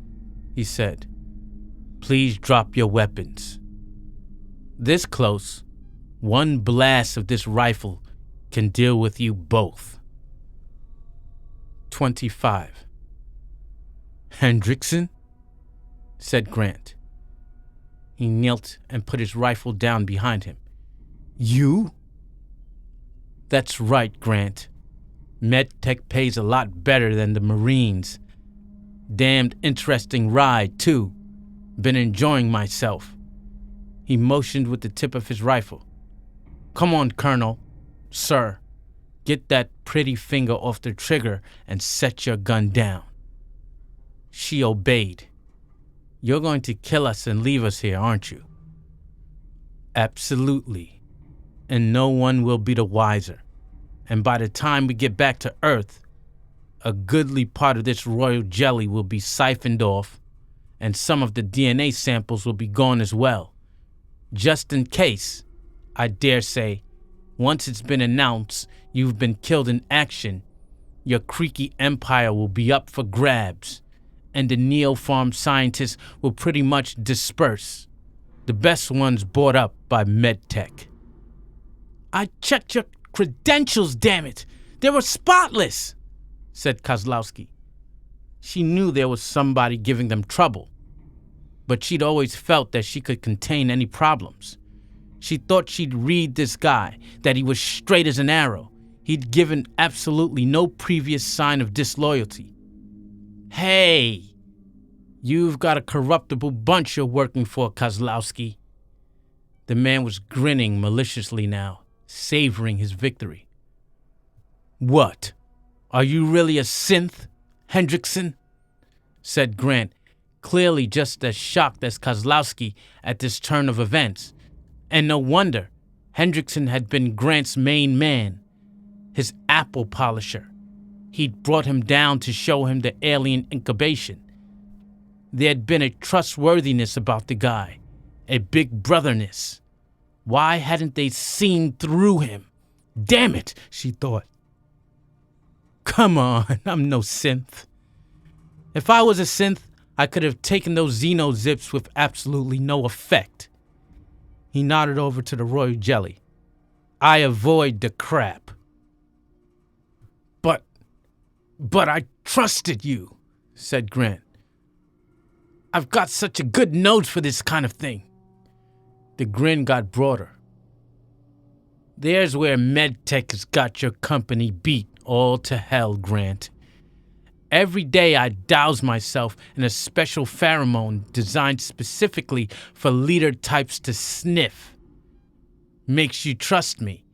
he said. "Please drop your weapons. This close, one blast of this rifle can deal with you both." 25. "Hendrickson?" said Grant. He knelt and put his rifle down behind him. "You?" "That's right, Grant. MedTech pays a lot better than the Marines. Damned interesting ride, too. Been enjoying myself." He motioned with the tip of his rifle. "Come on, Colonel. Sir, get that pretty finger off the trigger and set your gun down." She obeyed. "You're going to kill us and leave us here, aren't you?" "Absolutely. And no one will be the wiser. And by the time we get back to Earth, a goodly part of this royal jelly will be siphoned off, and some of the DNA samples will be gone as well. Just in case, I dare say, once it's been announced you've been killed in action, your creaky empire will be up for grabs, and the Neopharm scientists will pretty much disperse. The best ones bought up by MedTech." "I checked your credentials, damn it! They were spotless," said Kozlowski. She knew there was somebody giving them trouble, but she'd always felt that she could contain any problems. She thought she'd read this guy, that he was straight as an arrow. He'd given absolutely no previous sign of disloyalty. "Hey, you've got a corruptible bunch you're working for, Kozlowski." The man was grinning maliciously now, savoring his victory. "What? Are you really a synth, Hendrickson?" said Grant, clearly just as shocked as Kozlowski at this turn of events. And no wonder. Hendrickson had been Grant's main man, his apple polisher. He'd brought him down to show him the alien incubation. There'd been a trustworthiness about the guy, a big brotherness. Why hadn't they seen through him? Damn it, she thought. Come on, I'm no synth. If I was a synth, I could have taken those Xeno zips with absolutely no effect. He nodded over to the Royal Jelly. I avoid the crap. But But I trusted you, said Grant. I've got such a good nose for this kind of thing. The grin got broader. There's where MedTech has got your company beat all to hell, Grant. Every day I douse myself in a special pheromone designed specifically for leader types to sniff. Makes you trust me.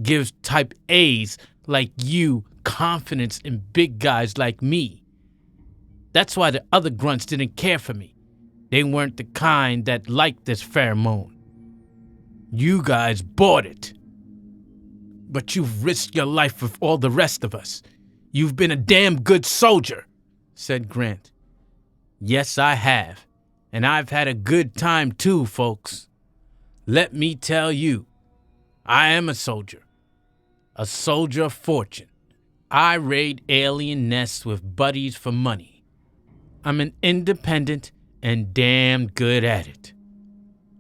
Gives type A's like you confidence in big guys like me. That's why the other grunts didn't care for me. They weren't the kind that liked this pheromone. You guys bought it. But you've risked your life with all the rest of us. You've been a damn good soldier, said Grant. Yes, I have. And I've had a good time too, folks. Let me tell you, I am a soldier of fortune. I raid alien nests with buddies for money. I'm an independent and damn good at it.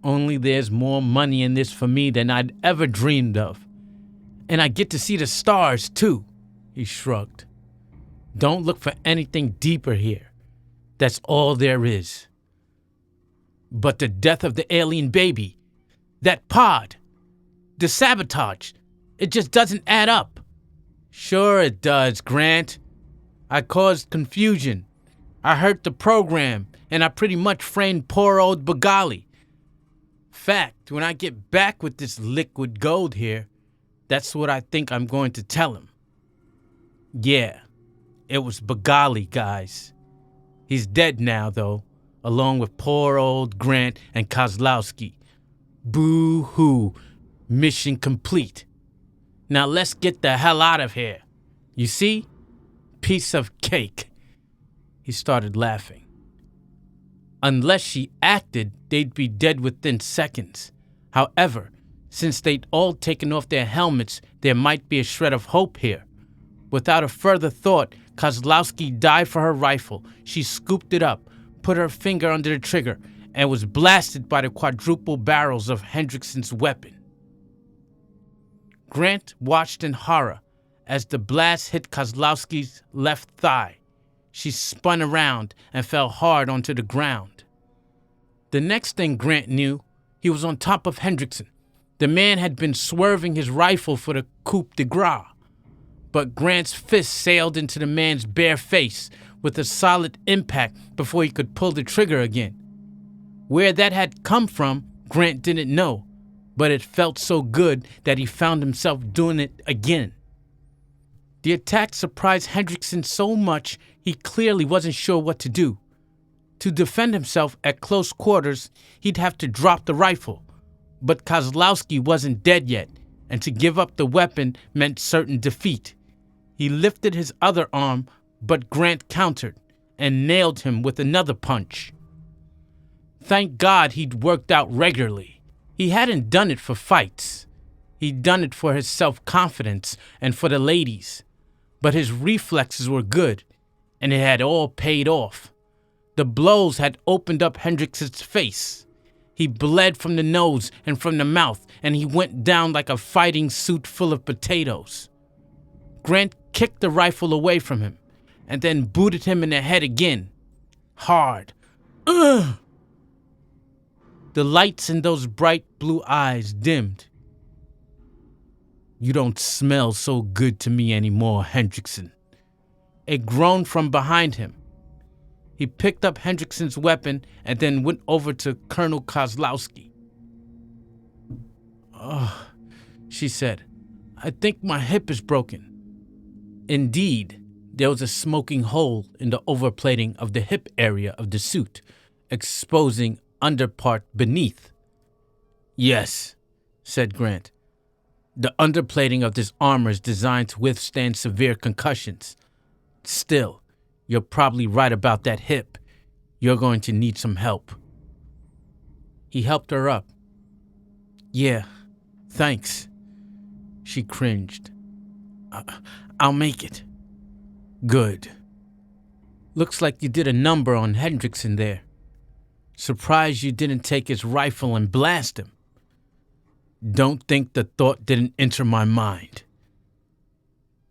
Only there's more money in this for me than I'd ever dreamed of. And I get to see the stars too, he shrugged. Don't look for anything deeper here. That's all there is. But the death of the alien baby, that pod, the sabotage, it just doesn't add up. Sure it does, Grant. I caused confusion. I hurt the program, and I pretty much framed poor old Bagali. Fact, when I get back with this liquid gold here, that's what I think I'm going to tell him. Yeah, it was Bagali, guys. He's dead now, though, along with poor old Grant and Kozlowski. Boo-hoo. Mission complete. Now let's get the hell out of here. You see? Piece of cake. He started laughing. Unless she acted, they'd be dead within seconds. However, since they'd all taken off their helmets, there might be a shred of hope here. Without a further thought, Kozlowski dived for her rifle. She scooped it up, put her finger under the trigger, and was blasted by the quadruple barrels of Hendrickson's weapon. Grant watched in horror as the blast hit Kozlowski's left thigh. She spun around and fell hard onto the ground. The next thing Grant knew, he was on top of Hendrickson. The man had been swerving his rifle for the coup de grace. But Grant's fist sailed into the man's bare face with a solid impact before he could pull the trigger again. Where that had come from, Grant didn't know, but it felt so good that he found himself doing it again. The attack surprised Hendrickson so much he clearly wasn't sure what to do. To defend himself at close quarters, he'd have to drop the rifle. But Kozlowski wasn't dead yet, and to give up the weapon meant certain defeat. He lifted his other arm, but Grant countered and nailed him with another punch. Thank God he'd worked out regularly. He hadn't done it for fights. He'd done it for his self-confidence and for the ladies. But his reflexes were good, and it had all paid off. The blows had opened up Hendrickson's face. He bled from the nose and from the mouth, and he went down like a fighting suit full of potatoes. Grant kicked the rifle away from him, and then booted him in the head again. Hard. Ugh! The lights in those bright blue eyes dimmed. You don't smell so good to me anymore, Hendrickson. A groan from behind him. He picked up Hendrickson's weapon and then went over to Colonel Kozlowski. Oh, she said, I think my hip is broken. Indeed, there was a smoking hole in the overplating of the hip area of the suit, exposing underpart beneath. Yes, said Grant. The underplating of this armor is designed to withstand severe concussions. Still, you're probably right about that hip. You're going to need some help. He helped her up. Yeah, thanks. She cringed. I'll make it. Good. Looks like you did a number on Hendrickson there. Surprised you didn't take his rifle and blast him. Don't think the thought didn't enter my mind.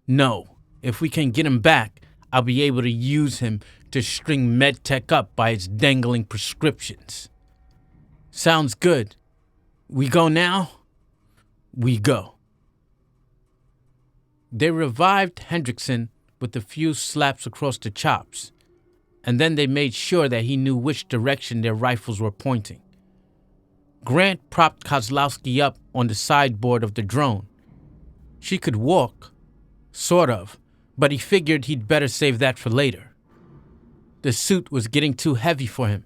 No, If we can get him back, I'll be able to use him to string MedTech up by his dangling prescriptions. Sounds good. We go now? We go. They revived Hendrickson with a few slaps across the chops, and then they made sure that he knew which direction their rifles were pointing. Grant propped Kozlowski up on the sideboard of the drone. She could walk, sort of, but he figured he'd better save that for later. The suit was getting too heavy for him,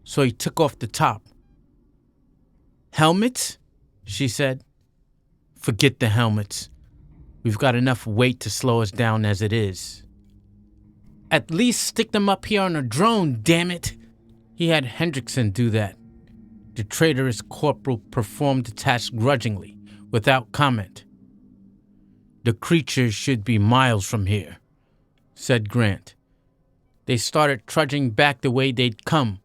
so he took off the top. Helmets? She said. Forget the helmets. We've got enough weight to slow us down as it is. At least stick them up here on a drone, damn it. He had Hendrickson do that. The traitorous corporal performed the task grudgingly, without comment. The creatures should be miles from here, said Grant. They started trudging back the way they'd come,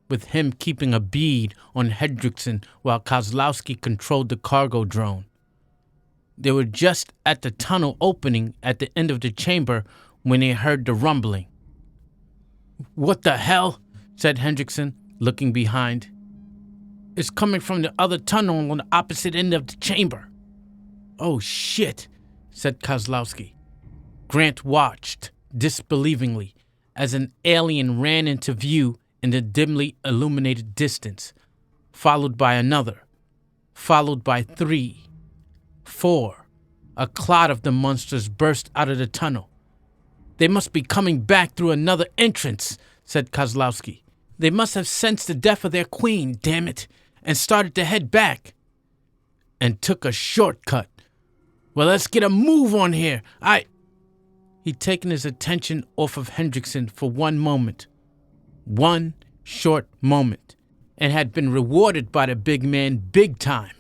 with him keeping a bead on Hendrickson while Kozlowski controlled the cargo drone. They were just at the tunnel opening at the end of the chamber when they heard the rumbling. What the hell? Said Hendrickson, looking behind. It's coming from the other tunnel on the opposite end of the chamber. Oh shit, said Kozlowski. Grant watched, disbelievingly, as an alien ran into view in the dimly illuminated distance, followed by another, followed by 3, 4. A clot of the monsters burst out of the tunnel. They must be coming back through another entrance, said Kozlowski. They must have sensed the death of their queen, damn it, and started to head back. And took a shortcut. Well, let's get a move on here. He'd taken his attention off of Hendrickson for one moment. One short moment. And had been rewarded by the big man big time.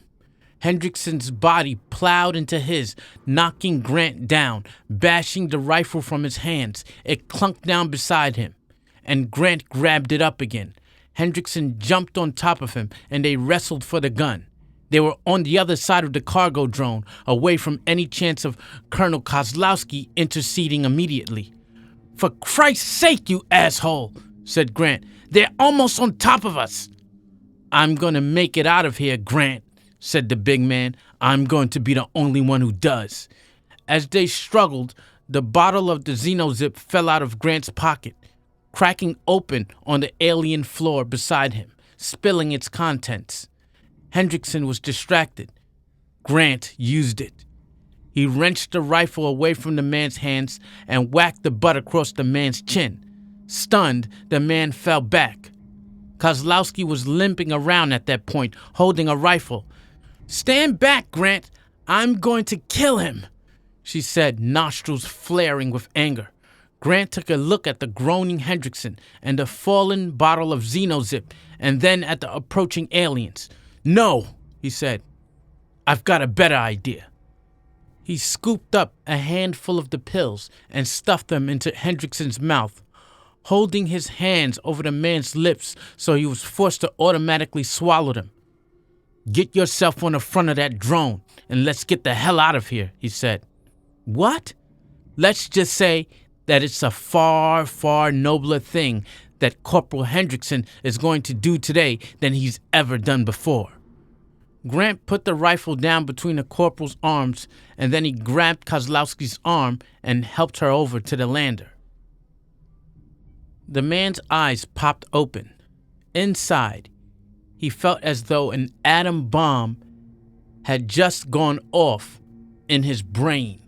Hendrickson's body plowed into his, knocking Grant down, bashing the rifle from his hands. It clunked down beside him, and Grant grabbed it up again. Hendrickson jumped on top of him, and they wrestled for the gun. They were on the other side of the cargo drone, away from any chance of Colonel Kozlowski interceding immediately. For Christ's sake, you asshole, said Grant. They're almost on top of us. I'm going to make it out of here, Grant, said the big man. I'm going to be the only one who does. As they struggled, the bottle of the Xenozip fell out of Grant's pocket, cracking open on the alien floor beside him, spilling its contents. Hendrickson was distracted. Grant used it. He wrenched the rifle away from the man's hands and whacked the butt across the man's chin. Stunned, the man fell back. Kozlowski was limping around at that point, holding a rifle. Stand back, Grant. I'm going to kill him, she said, nostrils flaring with anger. Grant took a look at the groaning Hendrickson and the fallen bottle of Xenozip, and then at the approaching aliens. No, he said. I've got a better idea. He scooped up a handful of the pills and stuffed them into Hendrickson's mouth, holding his hands over the man's lips so he was forced to automatically swallow them. Get yourself on the front of that drone and let's get the hell out of here, he said. What? Let's just say that it's a far, far nobler thing that Corporal Hendrickson is going to do today than he's ever done before. Grant put the rifle down between the corporal's arms, and then he grabbed Kozlowski's arm and helped her over to the lander. The man's eyes popped open. Inside, he felt as though an atom bomb had just gone off in his brain.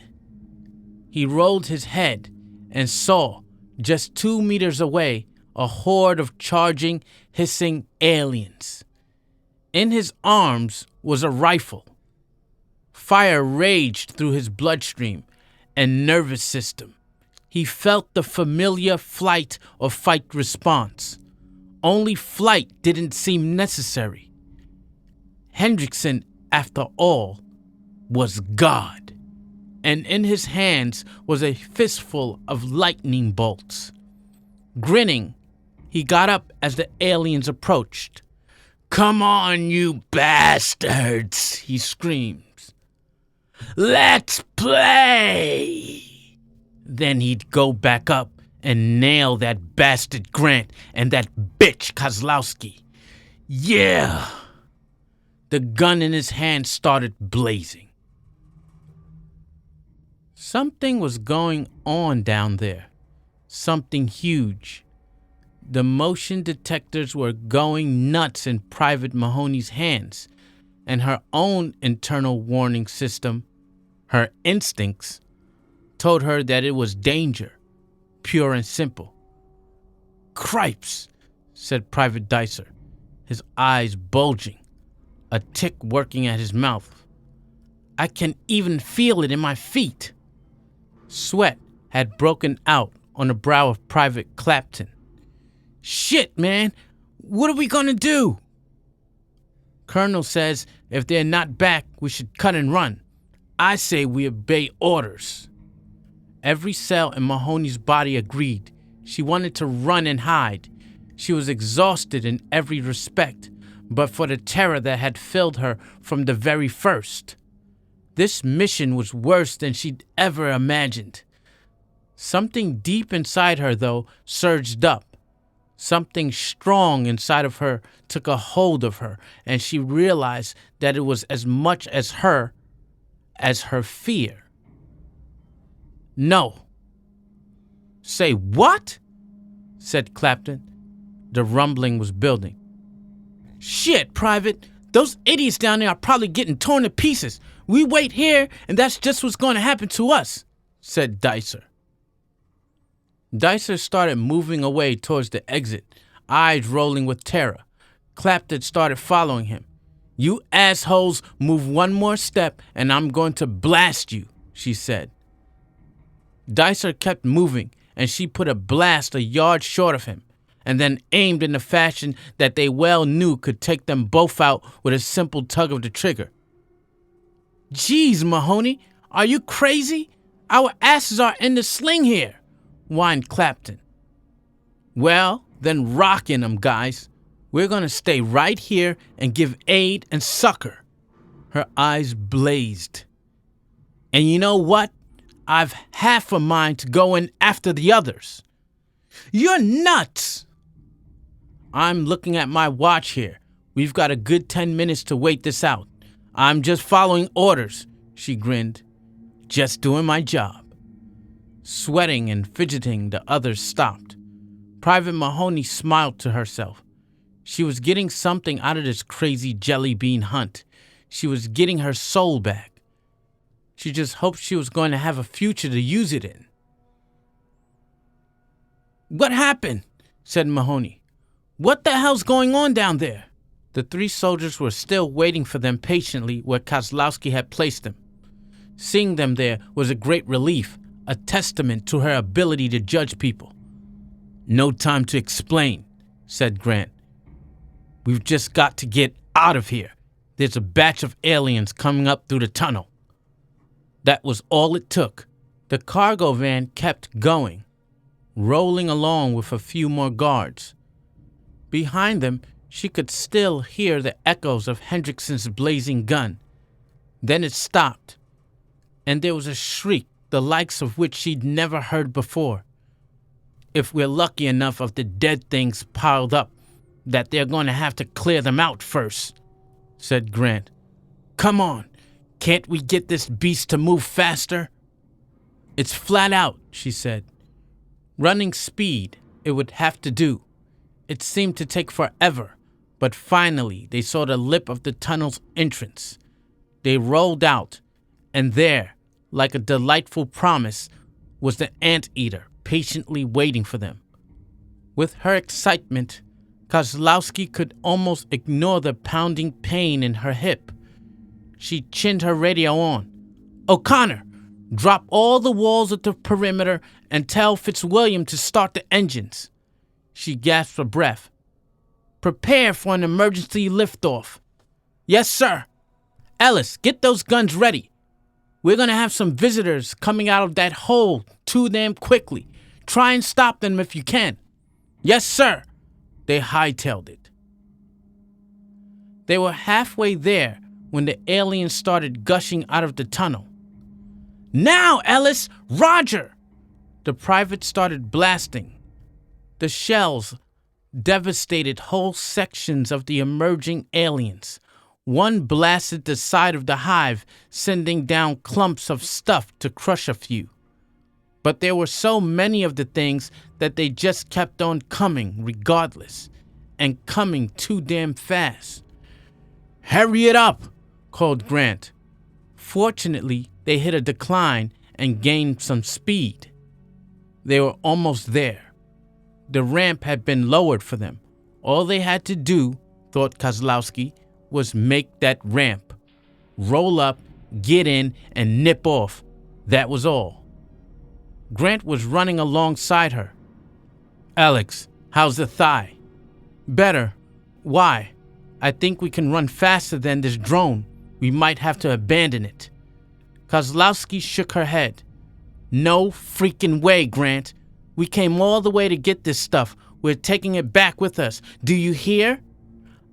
He rolled his head and saw, just 2 meters away, a horde of charging, hissing aliens. In his arms was a rifle. Fire raged through his bloodstream and nervous system. He felt the familiar flight or fight response. Only flight didn't seem necessary. Hendrickson, after all, was God, and in his hands was a fistful of lightning bolts. Grinning, he got up as the aliens approached. "Come on, you bastards," he screams. "Let's play!" Then he'd go back up and nail that bastard Grant and that bitch Kozlowski. Yeah! The gun in his hand started blazing. Something was going on down there. Something huge. The motion detectors were going nuts in Private Mahoney's hands, and her own internal warning system, her instincts, told her that it was danger, pure and simple. "Cripes," said Private Dicer, his eyes bulging, a tick working at his mouth. "I can even feel it in my feet." Sweat had broken out on the brow of Private Clapton. "Shit, man, what are we gonna do?" "Colonel says if they're not back, we should cut and run. I say we obey orders." Every cell in Mahoney's body agreed. She wanted to run and hide. She was exhausted in every respect, but for the terror that had filled her from the very first. This mission was worse than she'd ever imagined. Something deep inside her, though, surged up. Something strong inside of her took a hold of her, and she realized that it was as much as her fear. "No." "Say what?" said Clapton. The rumbling was building. "Shit, Private. Those idiots down there are probably getting torn to pieces. We wait here, and that's just what's going to happen to us," said Dicer. Dicer started moving away towards the exit, eyes rolling with terror. Clapton started following him. "You assholes move one more step, and I'm going to blast you," she said. Dicer kept moving, and she put a blast a yard short of him, and then aimed in a fashion that they well knew could take them both out with a simple tug of the trigger. "Geez, Mahoney, are you crazy? Our asses are in the sling here," whined Clapton. "Well, then rock in 'em, guys. We're gonna stay right here and give aid and succor." Her eyes blazed. "And you know what? I've half a mind to go in after the others." "You're nuts!" "I'm looking at my watch here. We've got a good 10 minutes to wait this out. I'm just following orders," she grinned. "Just doing my job." Sweating and fidgeting, the others stopped. Private Mahoney smiled to herself. She was getting something out of this crazy jelly bean hunt. She was getting her soul back. She just hoped she was going to have a future to use it in. "What happened?" said Mahoney. "What the hell's going on down there?" The three soldiers were still waiting for them patiently where Kozlowski had placed them. Seeing them there was a great relief, a testament to her ability to judge people. "No time to explain," said Grant. "We've just got to get out of here. There's a batch of aliens coming up through the tunnel." That was all it took. The cargo van kept going, rolling along with a few more guards. Behind them, she could still hear the echoes of Hendrickson's blazing gun. Then it stopped, and there was a shriek the likes of which she'd never heard before. "If we're lucky enough of the dead things piled up, that they're going to have to clear them out first," said Grant. "Come on. Can't we get this beast to move faster?" "It's flat out," she said. Running speed, it would have to do. It seemed to take forever, but finally they saw the lip of the tunnel's entrance. They rolled out, and there, like a delightful promise, was the anteater patiently waiting for them. With her excitement, Kozlowski could almost ignore the pounding pain in her hip. She chinned her radio on. "O'Connor, drop all the walls at the perimeter and tell Fitzwilliam to start the engines." She gasped for breath. "Prepare for an emergency liftoff." "Yes, sir." "Ellis, get those guns ready. We're going to have some visitors coming out of that hole too damn quickly. Try and stop them if you can." "Yes, sir." They hightailed it. They were halfway there when the aliens started gushing out of the tunnel. "Now, Ellis! Roger!" The privates started blasting. The shells devastated whole sections of the emerging aliens. One blasted the side of the hive, sending down clumps of stuff to crush a few. But there were so many of the things that they just kept on coming regardless, and coming too damn fast. "Hurry it up," called Grant. Fortunately, they hit a decline and gained some speed. They were almost there. The ramp had been lowered for them. All they had to do, thought Kozlowski, was make that ramp. Roll up, get in, and nip off. That was all. Grant was running alongside her. "Alex, how's the thigh?" "Better. Why? I think we can run faster than this drone. We might have to abandon it." Kozlowski shook her head. "No freaking way, Grant. We came all the way to get this stuff. We're taking it back with us. Do you hear?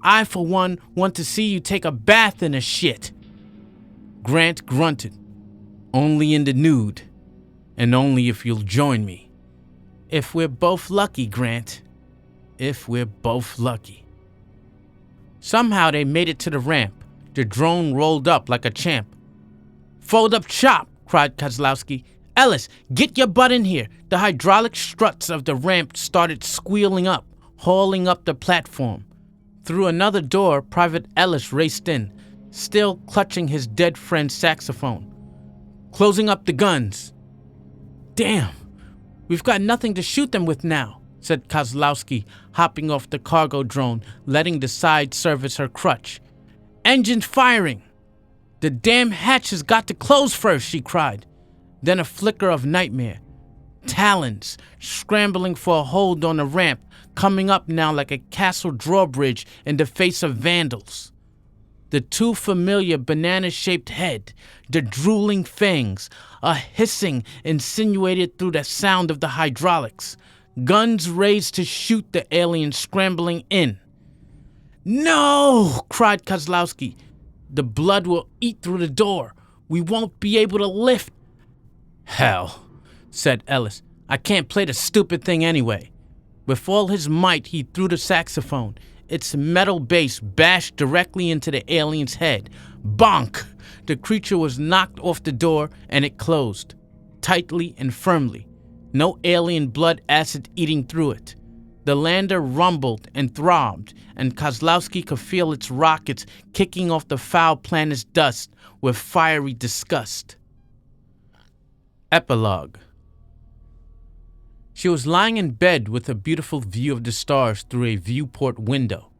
I, for one, want to see you take a bath in the shit." Grant grunted. "Only in the nude. And only if you'll join me." "If we're both lucky, Grant. If we're both lucky." Somehow they made it to the ramp. The drone rolled up like a champ. "Fold up shop," cried Kozlowski. "Ellis, get your butt in here." The hydraulic struts of the ramp started squealing up, hauling up the platform. Through another door, Private Ellis raced in, still clutching his dead friend's saxophone. "Closing up the guns." "Damn, we've got nothing to shoot them with now," said Kozlowski, hopping off the cargo drone, letting the side service her crutch. "Engines firing." "The damn hatch has got to close first," she cried. Then a flicker of nightmare. Talons, scrambling for a hold on the ramp, coming up now like a castle drawbridge in the face of vandals. The too familiar banana-shaped head, the drooling fangs, a hissing insinuated through the sound of the hydraulics. Guns raised to shoot the alien scrambling in. "No!" cried Kozlowski. "The blood will eat through the door. We won't be able to lift." "Hell," said Ellis. "I can't play the stupid thing anyway." With all his might, he threw the saxophone. Its metal bass bashed directly into the alien's head. Bonk! The creature was knocked off the door, and it closed, tightly and firmly. No alien blood acid eating through it. The lander rumbled and throbbed, and Kozlowski could feel its rockets kicking off the foul planet's dust with fiery disgust. Epilogue. She was lying in bed with a beautiful view of the stars through a viewport window.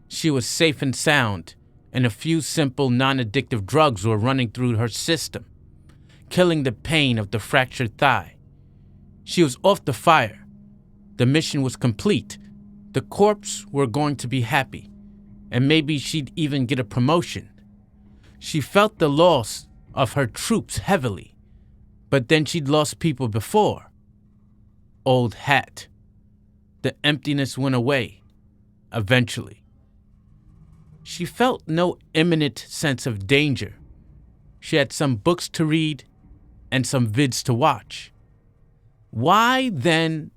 She was safe and sound, and a few simple non-addictive drugs were running through her system, killing the pain of the fractured thigh. She was off the fire. The mission was complete. The corps were going to be happy, and maybe she'd even get a promotion. She felt the loss of her troops heavily, but then she'd lost people before. Old hat. The emptiness went away, eventually. She felt no imminent sense of danger. She had some books to read and some vids to watch. Why then,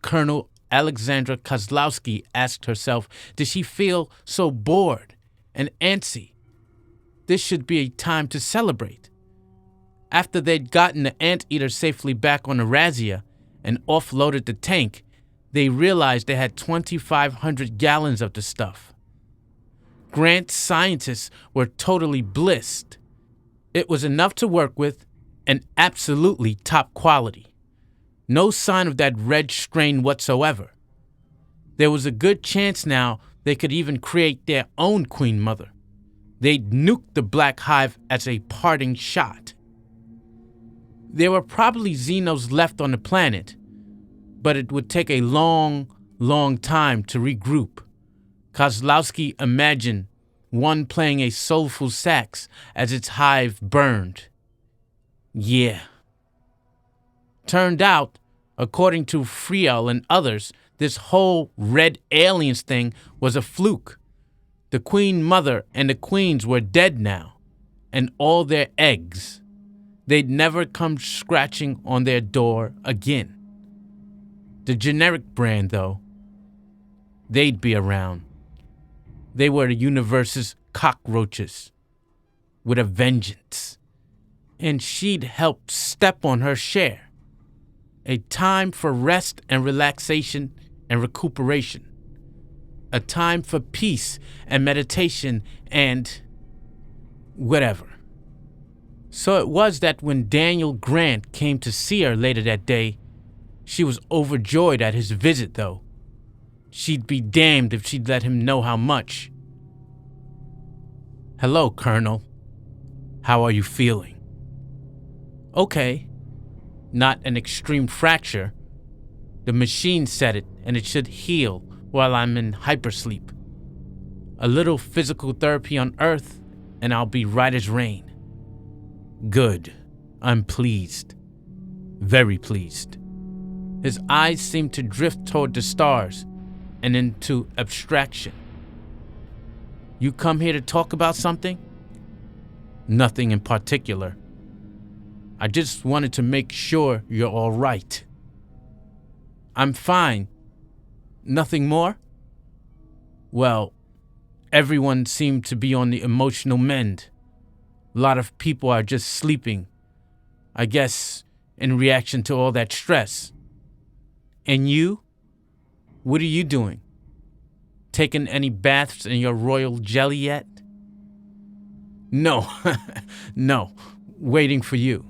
Colonel Alexandra Kozlowski asked herself, did she feel so bored and antsy? This should be a time to celebrate. After they'd gotten the anteater safely back on the Razia and offloaded the tank, they realized they had 2,500 gallons of the stuff. Grant's scientists were totally blissed. It was enough to work with and absolutely top quality. No sign of that red strain whatsoever. There was a good chance now they could even create their own Queen Mother. They'd nuke the Black Hive as a parting shot. There were probably Xenos left on the planet, but it would take a long, long time to regroup. Kozlowski imagined one playing a soulful sax as its hive burned. Yeah. Turned out, according to Friel and others, this whole red aliens thing was a fluke. The Queen Mother and the Queens were dead now, and all their eggs. they'd never come scratching on their door again. The generic brand, though, they'd be around. They were the universe's cockroaches with a vengeance. And she'd help step on her share. A time for rest and relaxation and recuperation. A time for peace and meditation and whatever. So it was that when Daniel Grant came to see her later that day, she was overjoyed at his visit, though. She'd be damned if she'd let him know how much. "Hello, Colonel. How are you feeling?" "Okay. Not an extreme fracture. The machine said it, and it should heal while I'm in hypersleep. A little physical therapy on Earth, and I'll be right as rain." "Good. I'm pleased. Very pleased." His eyes seemed to drift toward the stars and into abstraction. "You come here to talk about something?" "Nothing in particular. I just wanted to make sure you're all right." "I'm fine. Nothing more?" "Well, everyone seemed to be on the emotional mend. A lot of people are just sleeping. I guess in reaction to all that stress." "And you? What are you doing? Taken any baths in your royal jelly yet?" "No, no, waiting for you.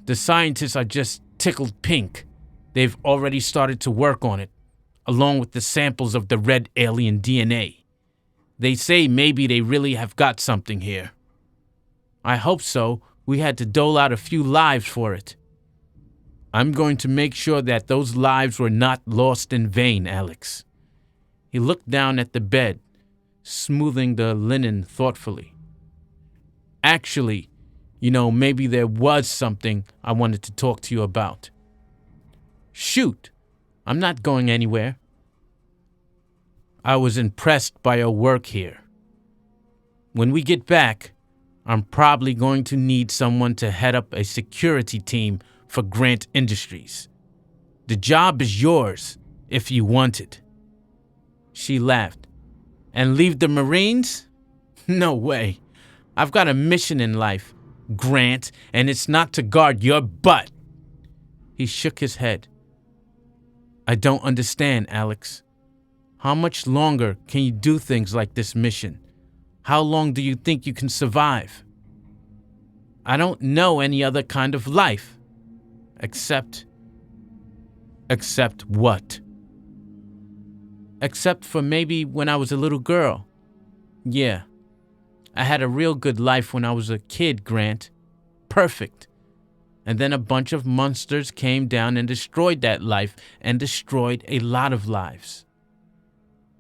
The scientists are just tickled pink. They've already started to work on it, along with the samples of the red alien DNA. They say maybe they really have got something here. I hope so. We had to dole out a few lives for it. I'm going to make sure that those lives were not lost in vain, Alex." He looked down at the bed, smoothing the linen thoughtfully. "Actually, maybe there was something I wanted to talk to you about." "Shoot, I'm not going anywhere." "I was impressed by your work here. When we get back, I'm probably going to need someone to head up a security team for Grant Industries. The job is yours if you want it." She laughed. "And leave the Marines? No way. I've got a mission in life, Grant, and it's not to guard your butt." He shook his head. "I don't understand, Alex. How much longer can you do things like this mission? How long do you think you can survive?" "I don't know any other kind of life. Except what?" "Except for maybe when I was a little girl. Yeah. I had a real good life when I was a kid, Grant. Perfect. And then a bunch of monsters came down and destroyed that life and destroyed a lot of lives."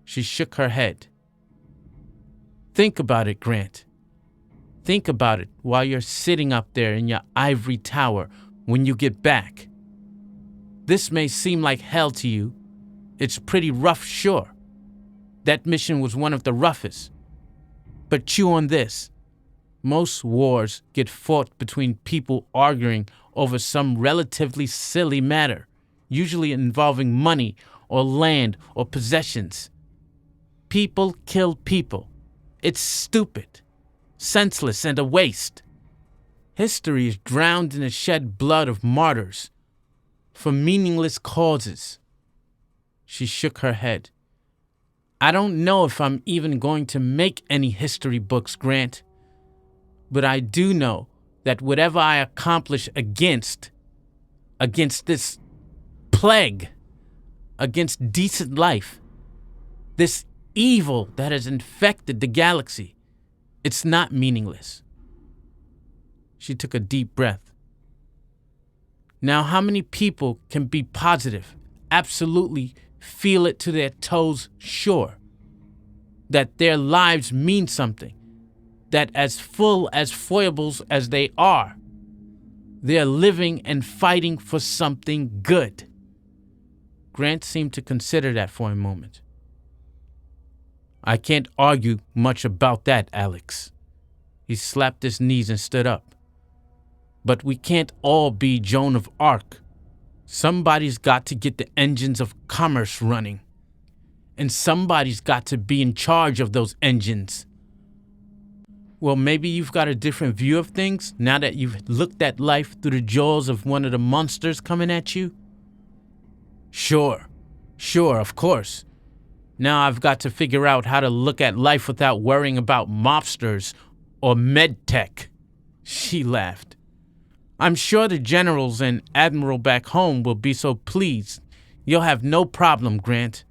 She shook her head. "Think about it, Grant. Think about it while you're sitting up there in your ivory tower when you get back. This may seem like hell to you. It's pretty rough, sure. That mission was one of the roughest. But chew on this. Most wars get fought between people arguing over some relatively silly matter, usually involving money or land or possessions. People kill people. It's stupid, senseless, and a waste. History is drowned in the shed blood of martyrs for meaningless causes." She shook her head. "I don't know if I'm even going to make any history books, Grant. But I do know that whatever I accomplish against this plague, against decent life, this evil that has infected the galaxy, it's not meaningless." She took a deep breath. "Now, how many people can be positive, absolutely feel it to their toes sure, that their lives mean something, that as full as foibles as they are, they're living and fighting for something good?" Grant seemed to consider that for a moment. "I can't argue much about that, Alex." He slapped his knees and stood up. But we can't all be Joan of Arc. Somebody's got to get the engines of commerce running. And somebody's got to be in charge of those engines. Well, maybe you've got a different view of things now that you've looked at life through the jaws of one of the monsters coming at you? Sure, of course. Now I've got to figure out how to look at life without worrying about mobsters or medtech. She laughed. I'm sure the generals and admiral back home will be so pleased. You'll have no problem, Grant.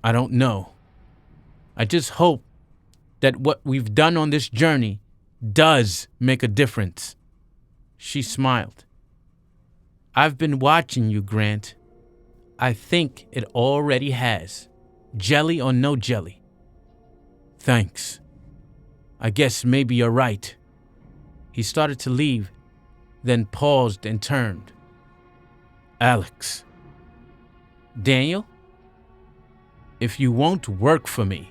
I don't know. I just hope that what we've done on this journey does make a difference. She smiled. I've been watching you, Grant. I think it already has. Jelly or no jelly. Thanks. I guess maybe you're right. He started to leave, then paused and turned. Alex. Daniel? If you won't work for me,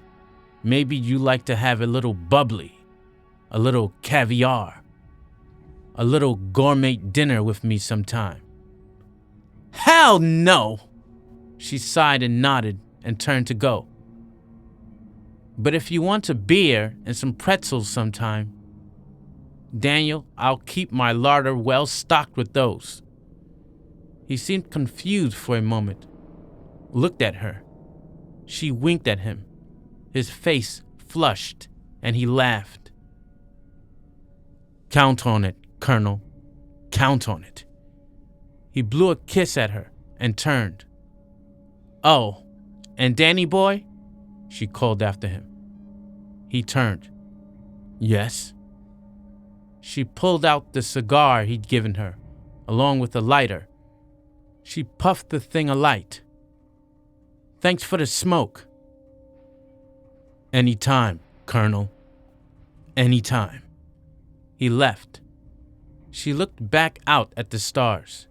maybe you like to have a little bubbly, a little caviar, a little gourmet dinner with me sometime. Hell no! She sighed and nodded and turned to go. But if you want a beer and some pretzels sometime, Daniel, I'll keep my larder well stocked with those. He seemed confused for a moment, looked at her. She winked at him. His face flushed, and he laughed. Count on it, Colonel. Count on it. He blew a kiss at her and turned. Oh, and Danny boy? She called after him. He turned. Yes. She pulled out the cigar he'd given her, along with a lighter. She puffed the thing alight. Thanks for the smoke. Anytime, Colonel. Anytime. He left. She looked back out at the stars.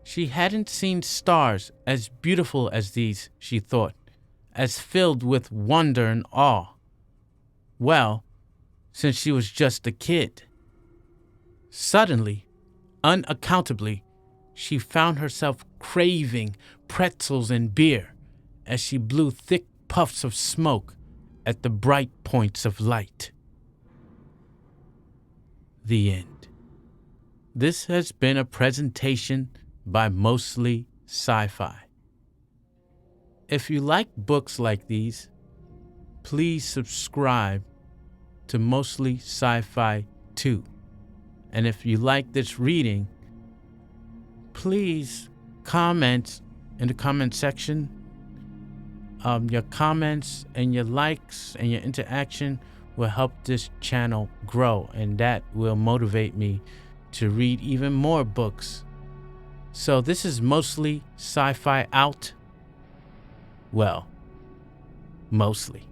She hadn't seen stars as beautiful as these, she thought, as filled with wonder and awe. Well, since she was just a kid. Suddenly, unaccountably, she found herself craving pretzels and beer as she blew thick puffs of smoke at the bright points of light. The end. This has been a presentation by Mostly Sci-Fi. If you like books like these, please subscribe to Mostly Sci-Fi 2. And if you like this reading, please comment in the comment section. Your comments and your likes and your interaction will help this channel grow, and that will motivate me to read even more books. So this is Mostly Sci-Fi out. Well, mostly.